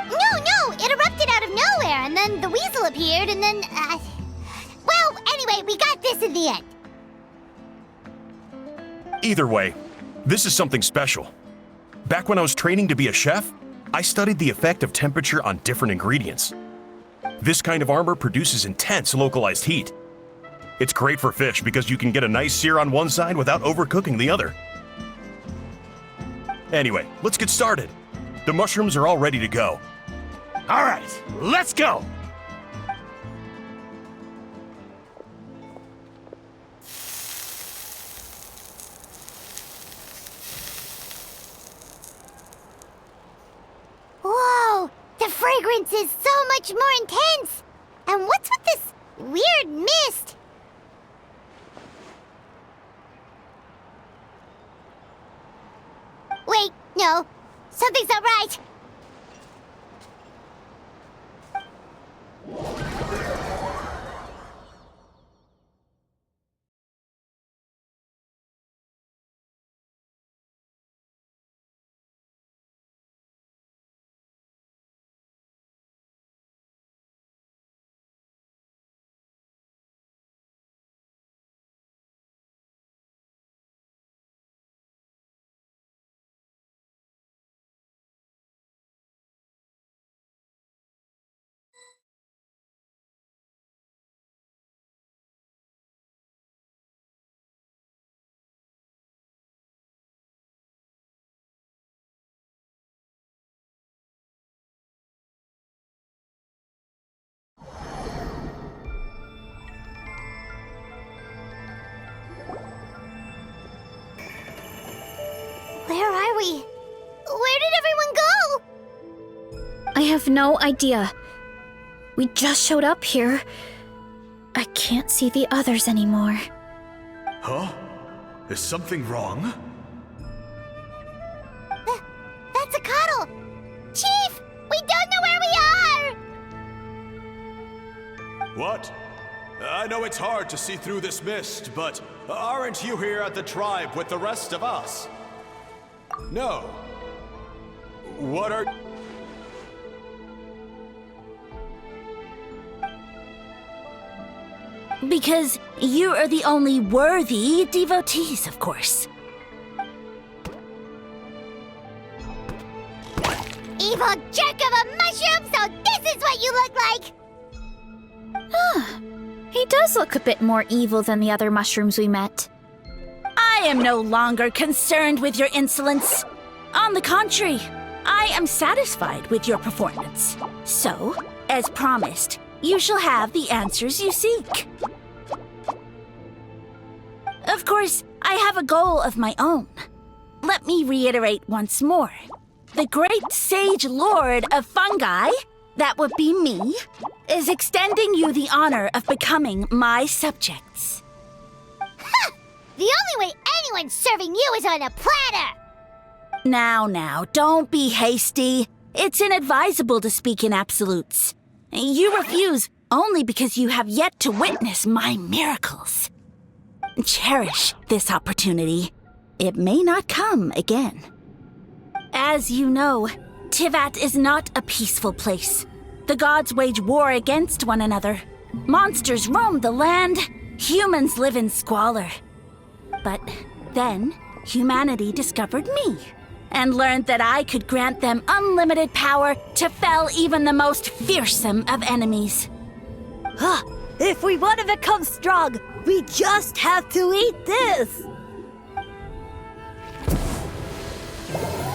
No, it erupted out of nowhere, and then the weasel appeared, and then, well, anyway, we got this in the end. Either way, this is something special. Back when I was training to be a chef, I studied the effect of temperature on different ingredients. This kind of armor produces intense localized heat. It's great for fish because you can get a nice sear on one side without overcooking the other. Anyway, let's get started. The mushrooms are all ready to go. All right, let's go. Whoa, the fragrance is so much more intense. And what's with this weird mist? Wait, no, something's not right. Where are we? Where did everyone go? I have no idea. We just showed up here. I can't see the others anymore. Huh? Is something wrong? That's a cuddle. Chief, we don't know where we are. What? I know it's hard to see through this mist, but aren't you here at the tribe with the rest of us? No. What are... Because you are the only worthy devotees, of course. Evil jerk of a mushroom, so this is what you look like! He does look a bit more evil than the other mushrooms we met. I am no longer concerned with your insolence. On the contrary, I am satisfied with your performance. So, as promised, you shall have the answers you seek. Of course, I have a goal of my own. Let me reiterate once more. The great sage lord of fungi, that would be me, is extending you the honor of becoming my subjects. Ha! The only way anyone's serving you is on a platter! Now, don't be hasty. It's inadvisable to speak in absolutes. You refuse only because you have yet to witness my miracles. Cherish this opportunity. It may not come again. As you know, Tivat is not a peaceful place. The gods wage war against one another. Monsters roam the land. Humans live in squalor. But then, humanity discovered me. and learned that I could grant them unlimited power to fell even the most fearsome of enemies. If we want to become strong, we just have to eat this!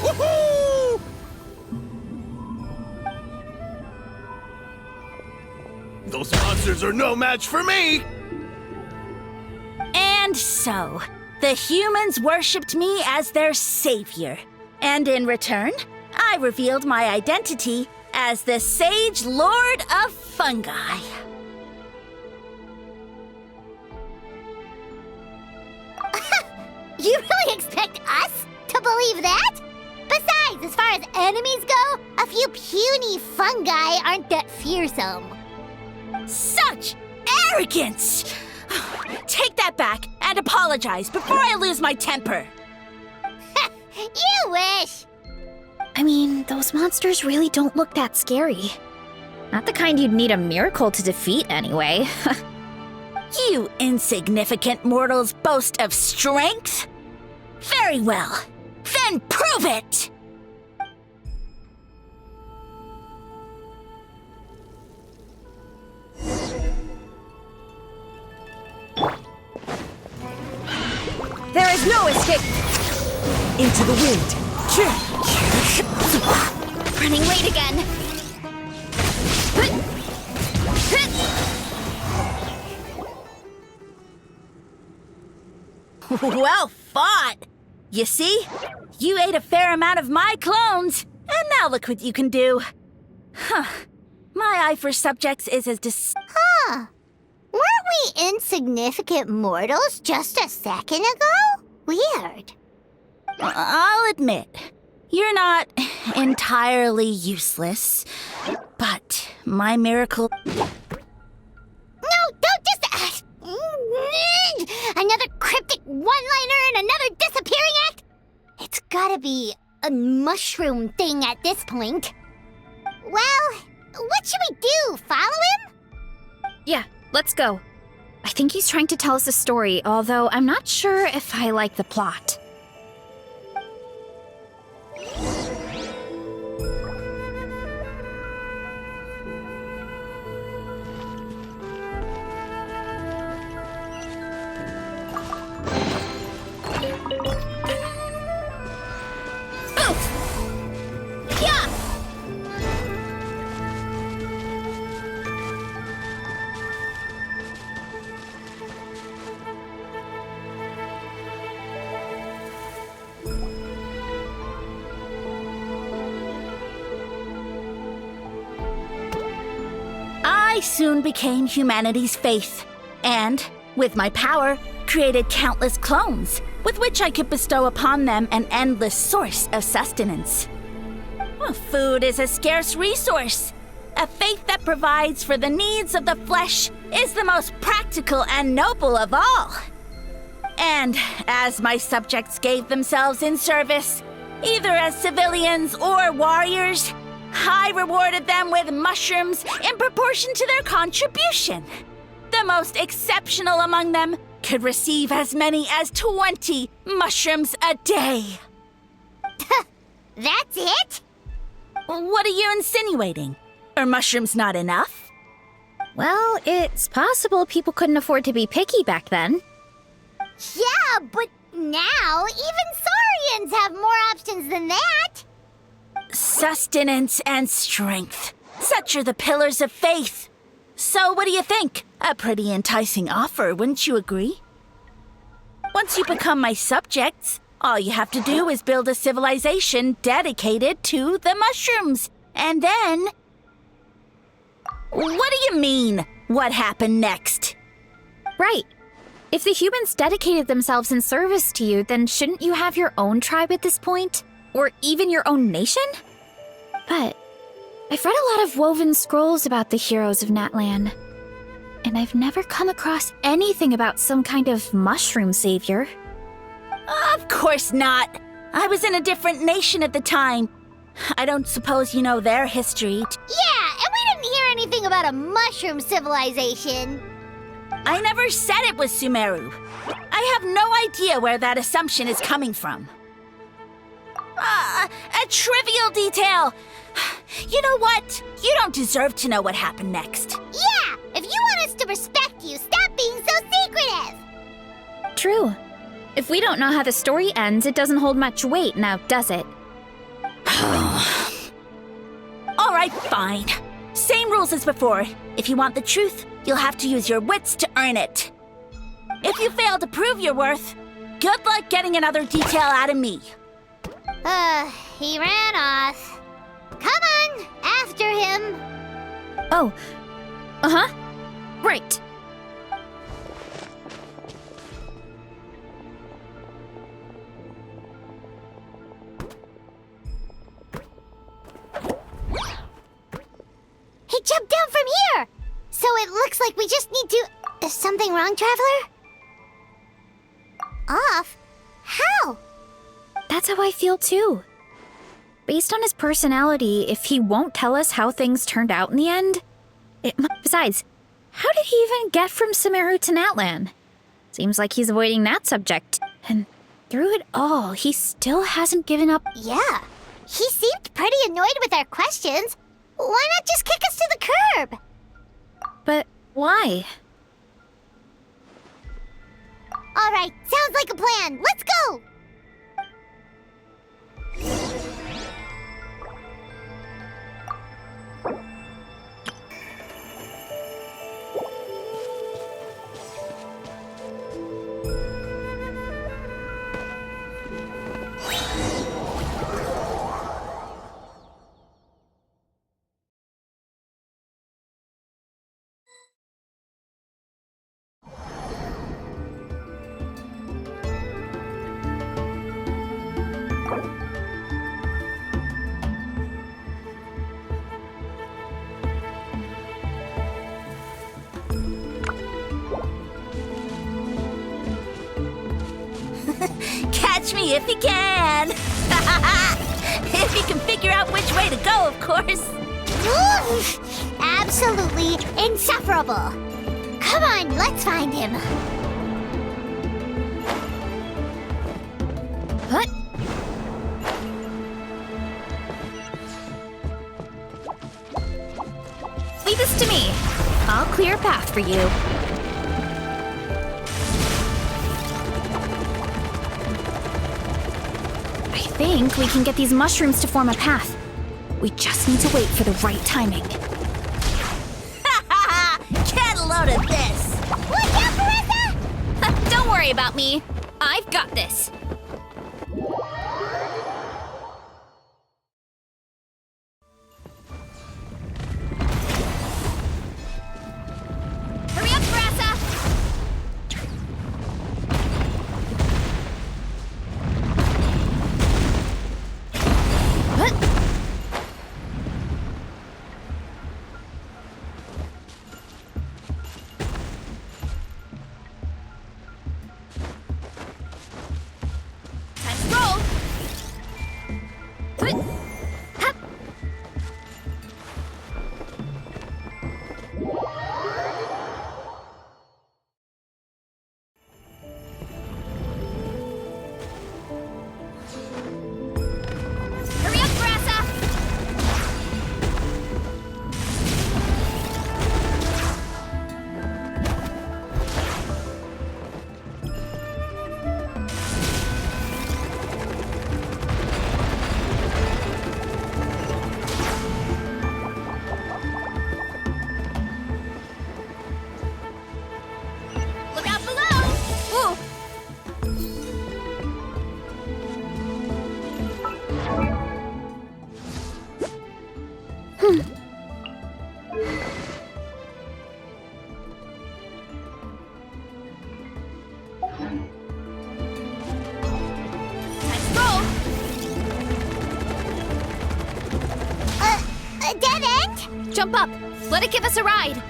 Woohoo! Those monsters are no match for me! And so, the humans worshipped me as their savior. And in return, I revealed my identity as the Sage Lord of Fungi. You really expect us to believe that? Besides, as far as enemies go, a few puny fungi aren't that fearsome. Such arrogance! Take that back and apologize before I lose my temper. You wish! I mean, those monsters really don't look that scary. Not the kind you'd need a miracle to defeat, anyway. You insignificant mortals boast of strength? Very well. Then prove it! There is no escape! Into the wind! Running late again. Well fought! You see? You ate a fair amount of my clones, and now look what you can do. Huh. My eye for subjects is as Huh. Weren't we insignificant mortals just a second ago? Weird. I'll admit, you're not entirely useless, but my miracle... No, don't just... Another cryptic one-liner and another disappearing act? It's gotta be a mushroom thing at this point. Well, what should we do? Follow him? Yeah, let's go. I think he's trying to tell us a story, although I'm not sure if I like the plot. I soon became humanity's faith, and, with my power, created countless clones, with which I could bestow upon them an endless source of sustenance. Well, food is a scarce resource. A faith that provides for the needs of the flesh is the most practical and noble of all. And as my subjects gave themselves in service, either as civilians or warriors, I rewarded them with mushrooms in proportion to their contribution. The most exceptional among them could receive as many as 20 mushrooms a day. That's it? What are you insinuating? Are mushrooms not enough? Well, it's possible people couldn't afford to be picky back then. Yeah, but now even saurians have more options than that. Sustenance and strength. Such are the pillars of faith. So what do you think? A pretty enticing offer, wouldn't you agree? Once you become my subjects, all you have to do is build a civilization dedicated to the mushrooms. And then... What do you mean, what happened next? Right. If the humans dedicated themselves in service to you, then shouldn't you have your own tribe at this point? Or even your own nation? But I've read a lot of woven scrolls about the heroes of Natlan, and I've never come across anything about some kind of mushroom savior. Of course not. I was in a different nation at the time. I don't suppose you know their history. Yeah, and we didn't hear anything about a mushroom civilization. I never said it was Sumeru. I have no idea where that assumption is coming from. A trivial detail. You know what? You don't deserve to know what happened next. Yeah! If you want us to respect you, stop being so secretive! True. If we don't know how the story ends, it doesn't hold much weight now, does it? All right, fine. Same rules as before. If you want the truth, you'll have to use your wits to earn it. If you fail to prove your worth, good luck getting another detail out of me. He ran off. Come on, after him. Oh. Uh-huh. Right. He jumped down from here! So it looks like we just need to... Is something wrong, Traveler? Off? How? That's how I feel too. Based on his personality, if he won't tell us how things turned out in the end... Besides, how did he even get from Sumeru to Natlan? Seems like he's avoiding that subject. And through it all, he still hasn't given up. Yeah. He seemed pretty annoyed with our questions. Why not just kick us to the curb? But why? All right, sounds like a plan. Let's go! Catch me if you can! If you can figure out which way to go, of course. Absolutely insufferable. Come on, let's find him. What? Leave this to me. I'll clear a path for you. I think we can get these mushrooms to form a path. We just need to wait for the right timing. Get a load of this! Watch out, Marissa! Don't worry about me. I've got this. Hurry up, Marissa! What? Time to roll! What? Hup. Hurry up, Marissa! Look out below! Ooh. Time to roll! A dead end? Jump up. Let it give us a ride.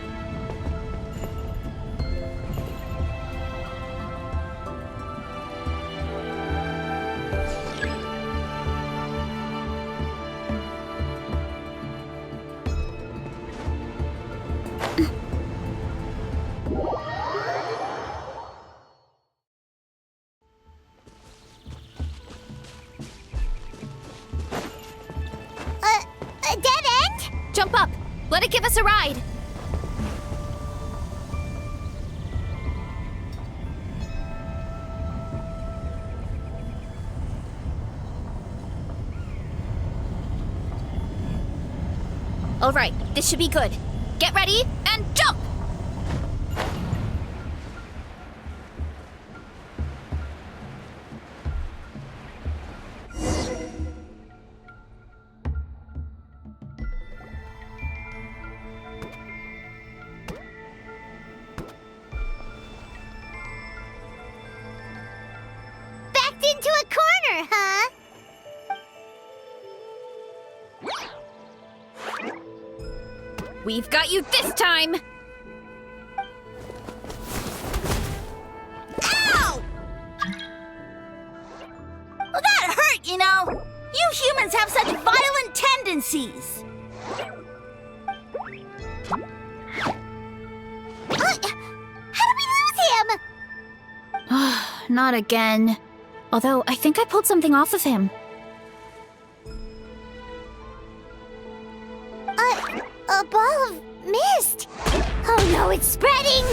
jump up. Let it give us a ride. All right, this should be good. Get ready and jump! Backed into a corner, huh? We've got you this time! Ow! Well, that hurt, you know. You humans have such violent tendencies. How did we lose him? Not again. Although, I think I pulled something off of him. A ball of mist. Oh no, it's spreading.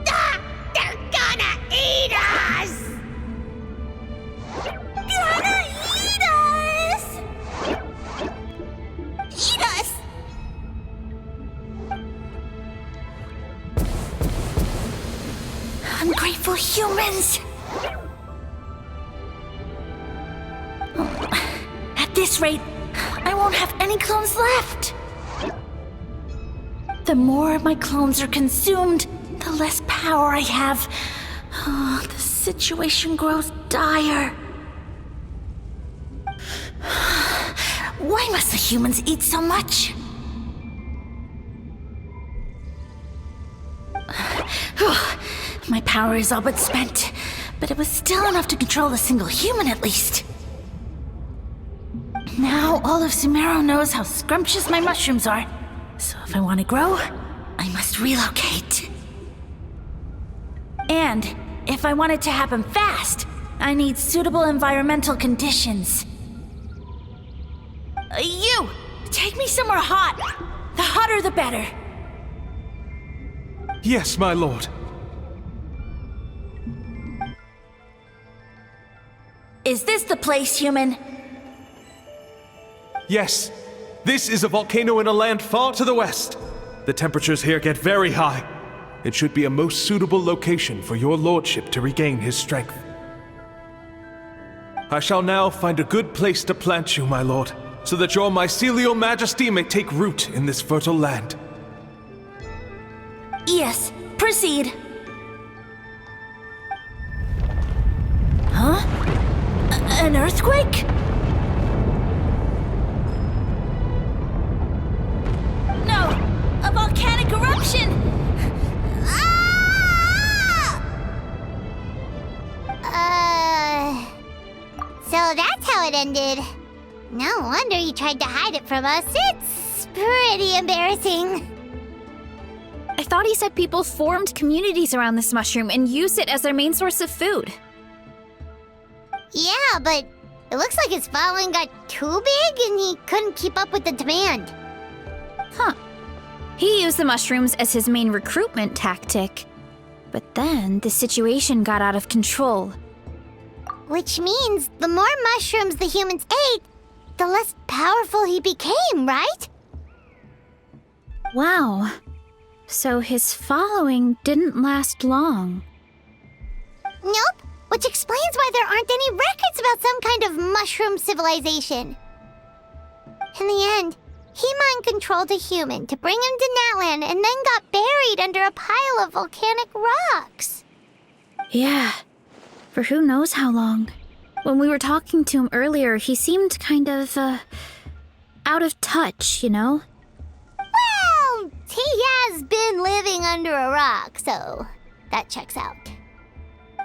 Ah, they're gonna eat us. Gonna eat us! Eat us! Ungrateful humans! At this rate, I won't have any clones left. The more my clones are consumed, the less power I have. Oh, the situation grows dire. Why must the humans eat so much? My power is all but spent, but it was still enough to control a single human at least. Now all of Sumeru knows how scrumptious my mushrooms are, so if I want to grow, I must relocate. And if I want it to happen fast, I need suitable environmental conditions. You! Take me somewhere hot! The hotter the better! Yes, my lord. Is this the place, human? Yes. This is a volcano in a land far to the west. The temperatures here get very high. It should be a most suitable location for your lordship to regain his strength. I shall now find a good place to plant you, my lord, so that your mycelial majesty may take root in this fertile land. Yes, proceed. Huh? An earthquake? No! A volcanic eruption! So that's how it ended. No wonder you tried to hide it from us. It's pretty embarrassing. I thought he said people formed communities around this mushroom and used it as their main source of food. Yeah, but it looks like his following got too big and he couldn't keep up with the demand. Huh. He used the mushrooms as his main recruitment tactic. But then the situation got out of control. Which means the more mushrooms the humans ate, the less powerful he became, right? Wow. So his following didn't last long. Nope, which explains why there aren't any records about some kind of mushroom civilization. In the end, he mind-controlled a human to bring him to Natlan and then got buried under a pile of volcanic rocks. Yeah, for who knows how long. When we were talking to him earlier, he seemed kind of, out of touch, you know? Well, he has been living under a rock, so that checks out.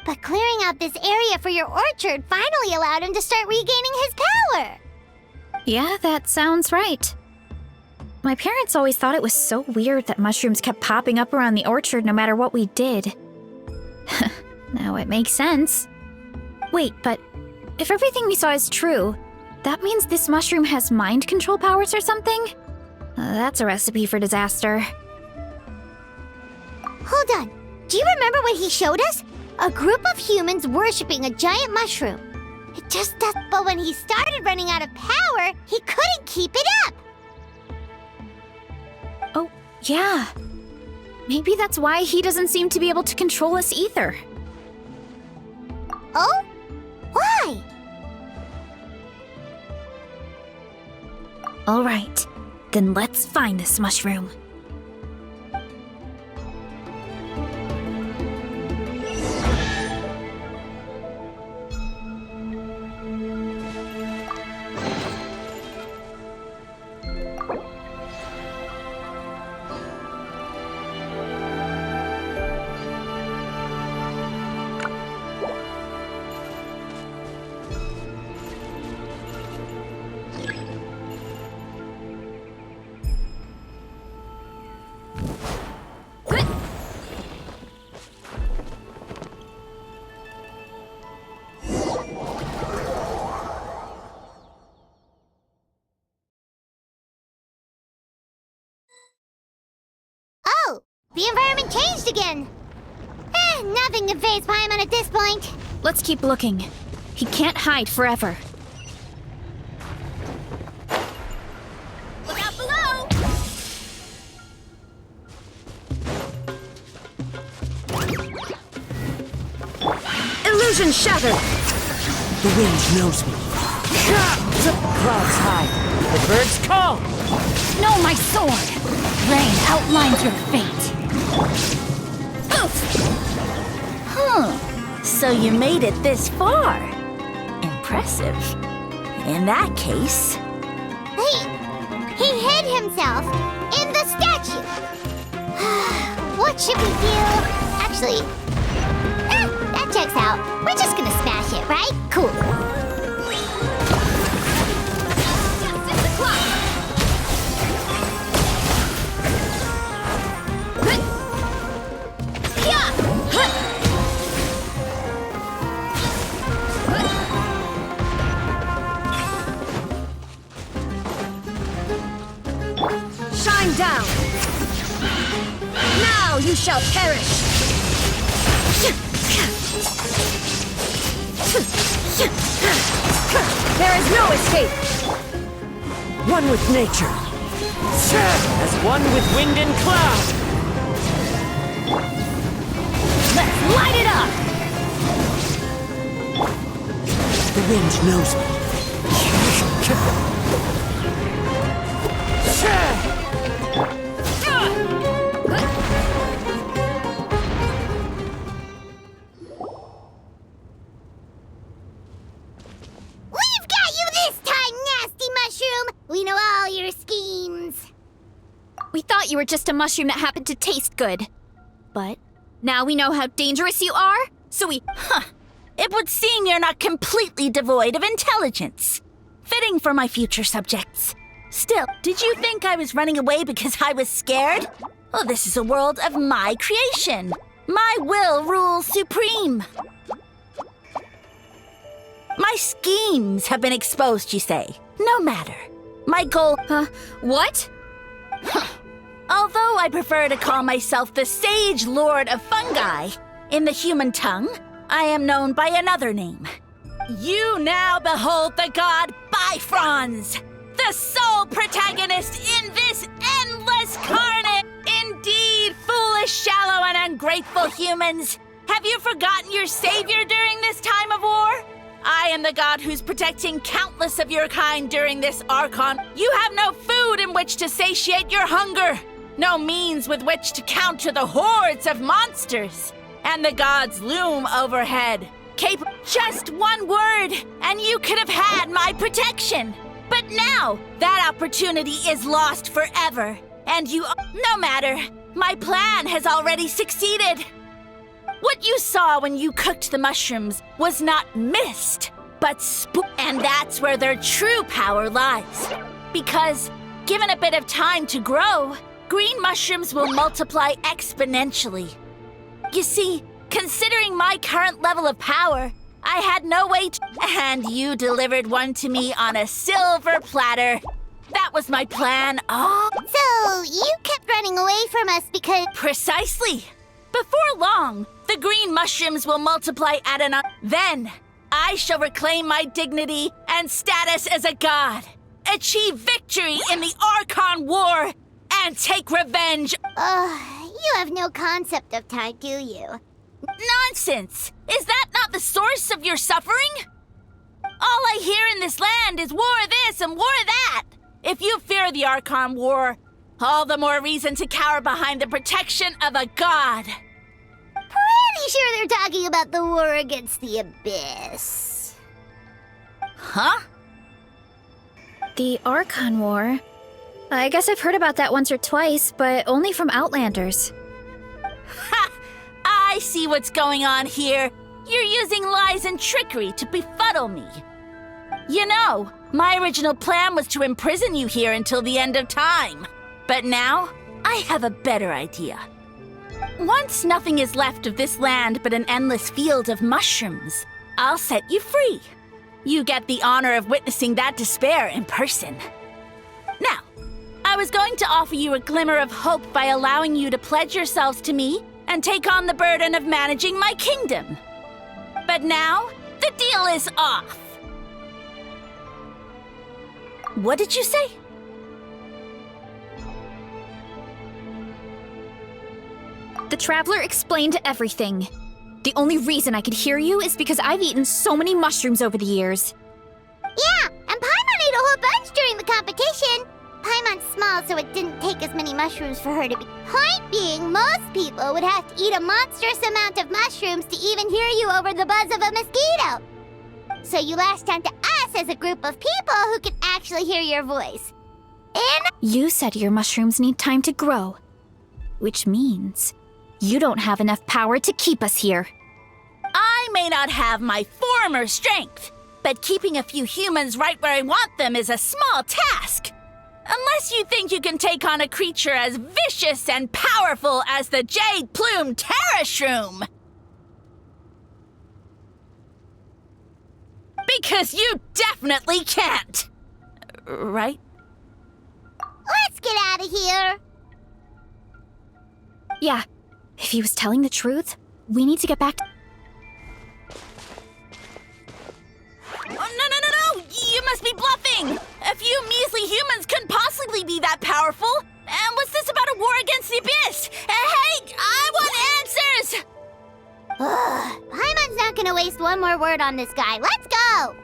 But clearing out this area for your orchard finally allowed him to start regaining his power. Yeah, that sounds right. My parents always thought it was so weird that mushrooms kept popping up around the orchard no matter what we did. Now it makes sense. Wait, but if everything we saw is true, that means this mushroom has mind control powers or something? That's a recipe for disaster. Hold on. Do you remember what he showed us? A group of humans worshipping a giant mushroom. But when he started running out of power, he couldn't keep it up. Oh, yeah. Maybe that's why he doesn't seem to be able to control us either. Oh? Why? All right, then let's find this mushroom. Oh, the environment changed again. Nothing to phase Paimon at this point. Let's keep looking. He can't hide forever. Look out below! Illusion shattered! The wind knows me. Clouds hide. The birds call. No, my sword! Rain outlines your fate. So you made it this far. Impressive. In that case... He hid himself in the statue. What should we do? Actually, that checks out. We're just gonna smash it, right? Cool. Just the clock. Shine down! Now you shall perish! There is no escape! One with nature. As one with wind and cloud. Let's light it up! The wind knows me. We've got you this time, nasty mushroom! We know all your schemes. We thought you were just a mushroom that happened to taste good. But now we know how dangerous you are, so we... It would seem you're not completely devoid of intelligence. Fitting for my future subjects. Still, did you think I was running away because I was scared? Oh, this is a world of my creation. My will rules supreme. My schemes have been exposed, you say. No matter. My goal... What? Although I prefer to call myself the Sage Lord of Fungi, in the human tongue, I am known by another name. You now behold the god Bifrons, the sole protagonist in this endless carnage. Indeed, foolish, shallow, and ungrateful humans. Have you forgotten your savior during this time of war? I am the god who's protecting countless of your kind during this Archon. You have no food in which to satiate your hunger, no means with which to counter the hordes of monsters. And the gods loom overhead. Just one word, and you could have had my protection. But now, that opportunity is lost forever. And no matter, my plan has already succeeded. What you saw when you cooked the mushrooms was not mist, but and that's where their true power lies. Because, given a bit of time to grow, green mushrooms will multiply exponentially. You see, considering my current level of power, I had no way to... And you delivered one to me on a silver platter. That was my plan. Oh, So, you kept running away from us because... precisely. Before long, the green mushrooms will multiply at an... Then, I shall reclaim my dignity and status as a god, achieve victory in the Archon War, and take revenge. You have no concept of time, do you? Nonsense! Is that not the source of your suffering? All I hear in this land is war this and war that. If you fear the Archon War, all the more reason to cower behind the protection of a god. Pretty sure they're talking about the war against the Abyss. Huh? The Archon War? I guess I've heard about that once or twice, but only from Outlanders. Ha! I see what's going on here. You're using lies and trickery to befuddle me. You know, my original plan was to imprison you here until the end of time. But now, I have a better idea. Once nothing is left of this land but an endless field of mushrooms, I'll set you free. You get the honor of witnessing that despair in person. Now, I was going to offer you a glimmer of hope by allowing you to pledge yourselves to me and take on the burden of managing my kingdom. But now, the deal is off. What did you say? The Traveler explained everything. The only reason I could hear you is because I've eaten so many mushrooms over the years. Yeah, and Paimon ate a whole bunch during the competition. Paimon's small, so it didn't take as many mushrooms for her to be... Point being, most people would have to eat a monstrous amount of mushrooms to even hear you over the buzz of a mosquito. So you latched onto us as a group of people who can actually hear your voice. And... You said your mushrooms need time to grow, which means you don't have enough power to keep us here. I may not have my former strength, but keeping a few humans right where I want them is a small task. Unless you think you can take on a creature as vicious and powerful as the jade-plumed Terrashroom. Because you definitely can't. Right? let's get out of here. Yeah, if he was telling the truth, we need to get back to... Oh, no! You must be bluffing! A few measly humans couldn't possibly be that powerful! And what's this about a war against the Abyss? Hey, I want answers! Paimon's not gonna waste one more word on this guy. Let's go!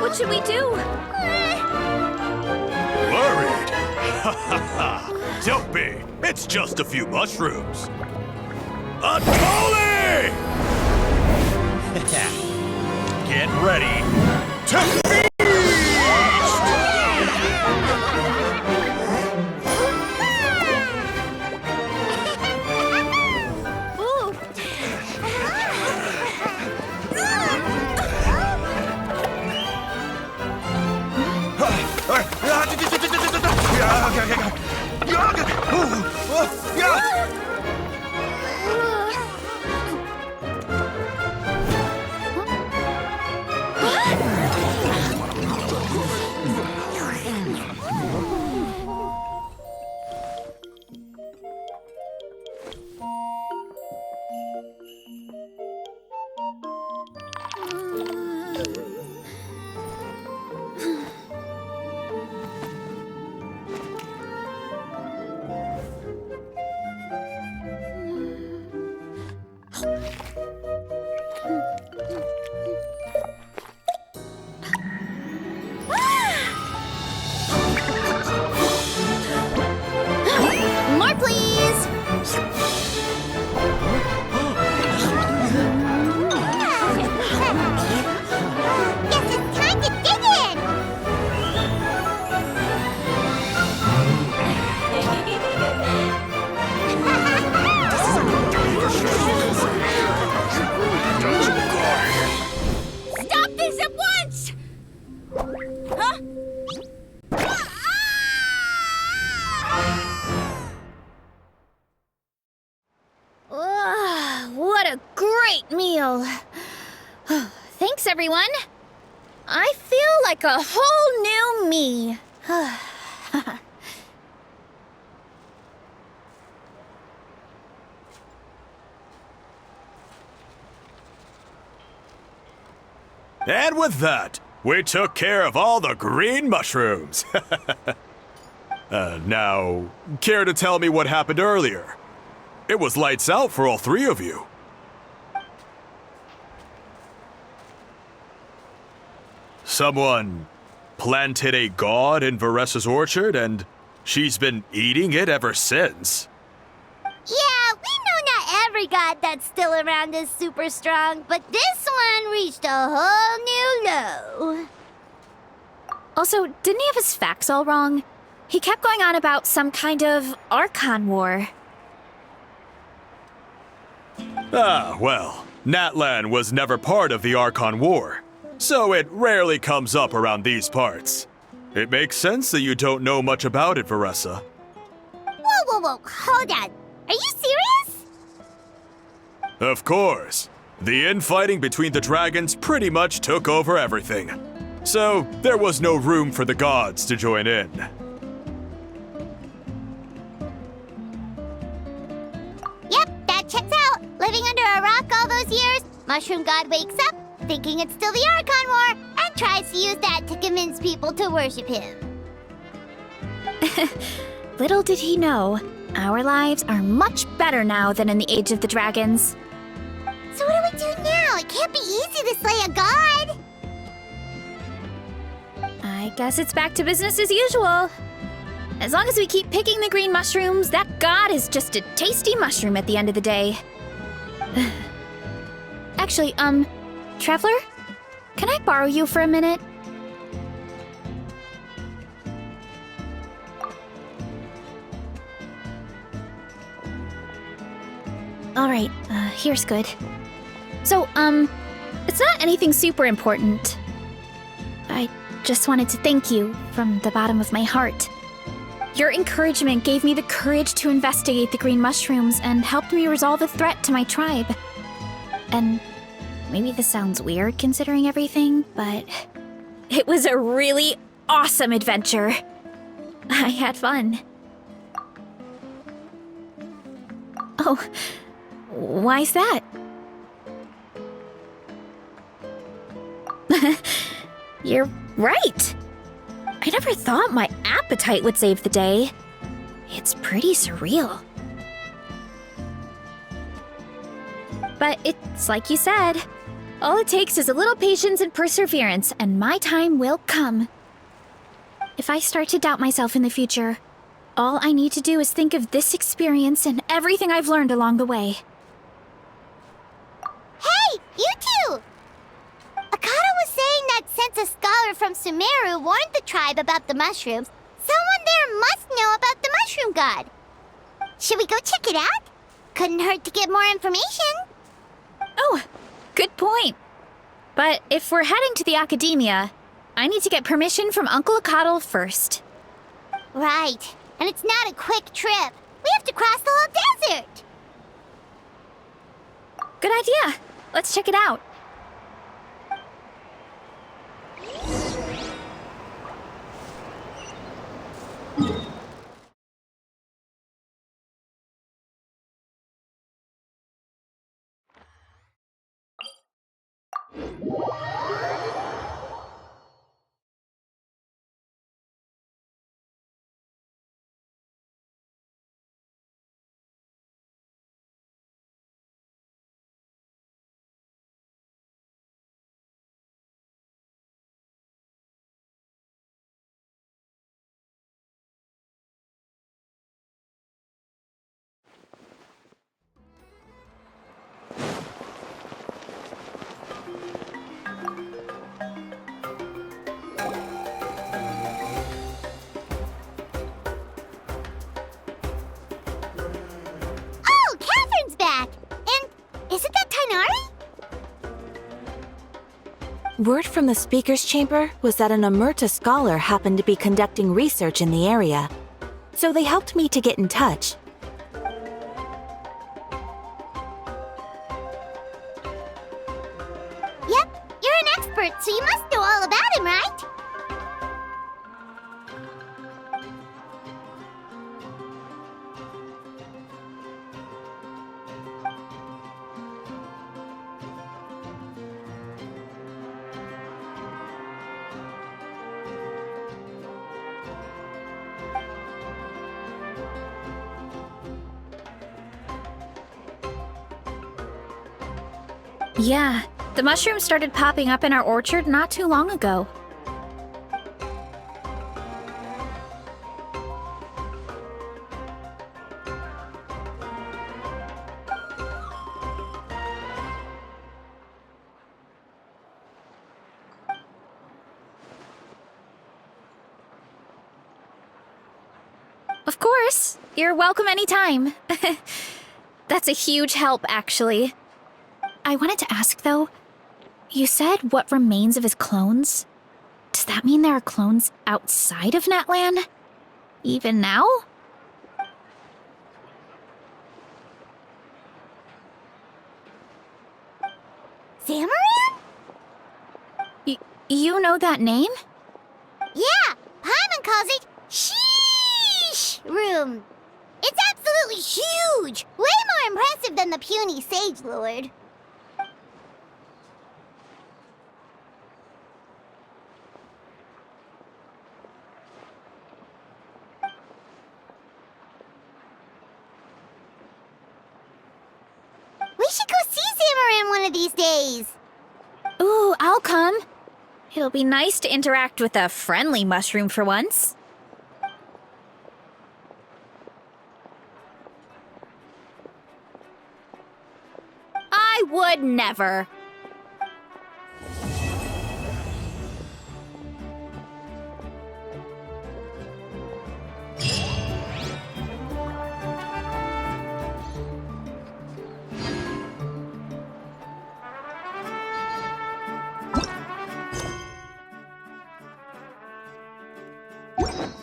What should we do? Worried? Ha ha ha! Don't be! It's just a few mushrooms. Unholy! Get ready to feast! What a great meal! Thanks, everyone! I feel like a whole new me. And with that, we took care of all the green mushrooms. Now, care to tell me what happened earlier? It was lights out for all three of you. Someone planted a god in Varesa's orchard, and she's been eating it ever since. Yeah, we know not every god that's still around is super strong, but this one reached a whole new low. Also, didn't he have his facts all wrong? He kept going on about some kind of Archon war. Ah, well, Natlan was never part of the Archon War, so it rarely comes up around these parts. It makes sense that you don't know much about it, Varesa. Whoa, hold on. Are you serious? Of course. The infighting between the dragons pretty much took over everything. So, there was no room for the gods to join in. Yep, that checks out. Living under a rock all those years, Mushroom God wakes up, thinking it's still the Archon War, and tries to use that to convince people to worship him. Little did he know, our lives are much better now than in the Age of the Dragons. So what do we do now? It can't be easy to slay a god. I guess it's back to business as usual. As long as we keep picking the green mushrooms, that god is just a tasty mushroom at the end of the day. Actually, Traveler? Can I borrow you for a minute? Alright, here's good. So, it's not anything super important. I just wanted to thank you from the bottom of my heart. Your encouragement gave me the courage to investigate the green mushrooms and helped me resolve a threat to my tribe. And maybe this sounds weird considering everything, but it was a really awesome adventure. I had fun. Oh, why's that? You're right. I never thought my appetite would save the day. It's pretty surreal. But it's like you said. All it takes is a little patience and perseverance, and my time will come. If I start to doubt myself in the future, all I need to do is think of this experience and everything I've learned along the way. Hey, you two! Akata was saying that since a scholar from Sumeru warned the tribe about the mushrooms, someone there must know about the mushroom god. Should we go check it out? Couldn't hurt to get more information. Oh, good point. But if we're heading to the academia, I need to get permission from Uncle Akatl first. Right, and it's not a quick trip. We have to cross the whole desert. Good idea. Let's check it out. Word from the speaker's chamber was that an Amurta scholar happened to be conducting research in the area, so they helped me to get in touch. Yep, you're an expert, so you must know all about him, right? Yeah, the mushrooms started popping up in our orchard not too long ago. Of course, you're welcome anytime. That's a huge help, actually. I wanted to ask, though, you said what remains of his clones? Does that mean there are clones outside of Natlan? Even now? Zamaran? You know that name? Yeah, Paimon calls it Sheesh Room. It's absolutely huge! Way more impressive than the puny Sage Lord. We should go see Zamaran one of these days. Ooh, I'll come. It'll be nice to interact with a friendly mushroom for once. I would never.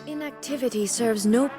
Inactivity serves no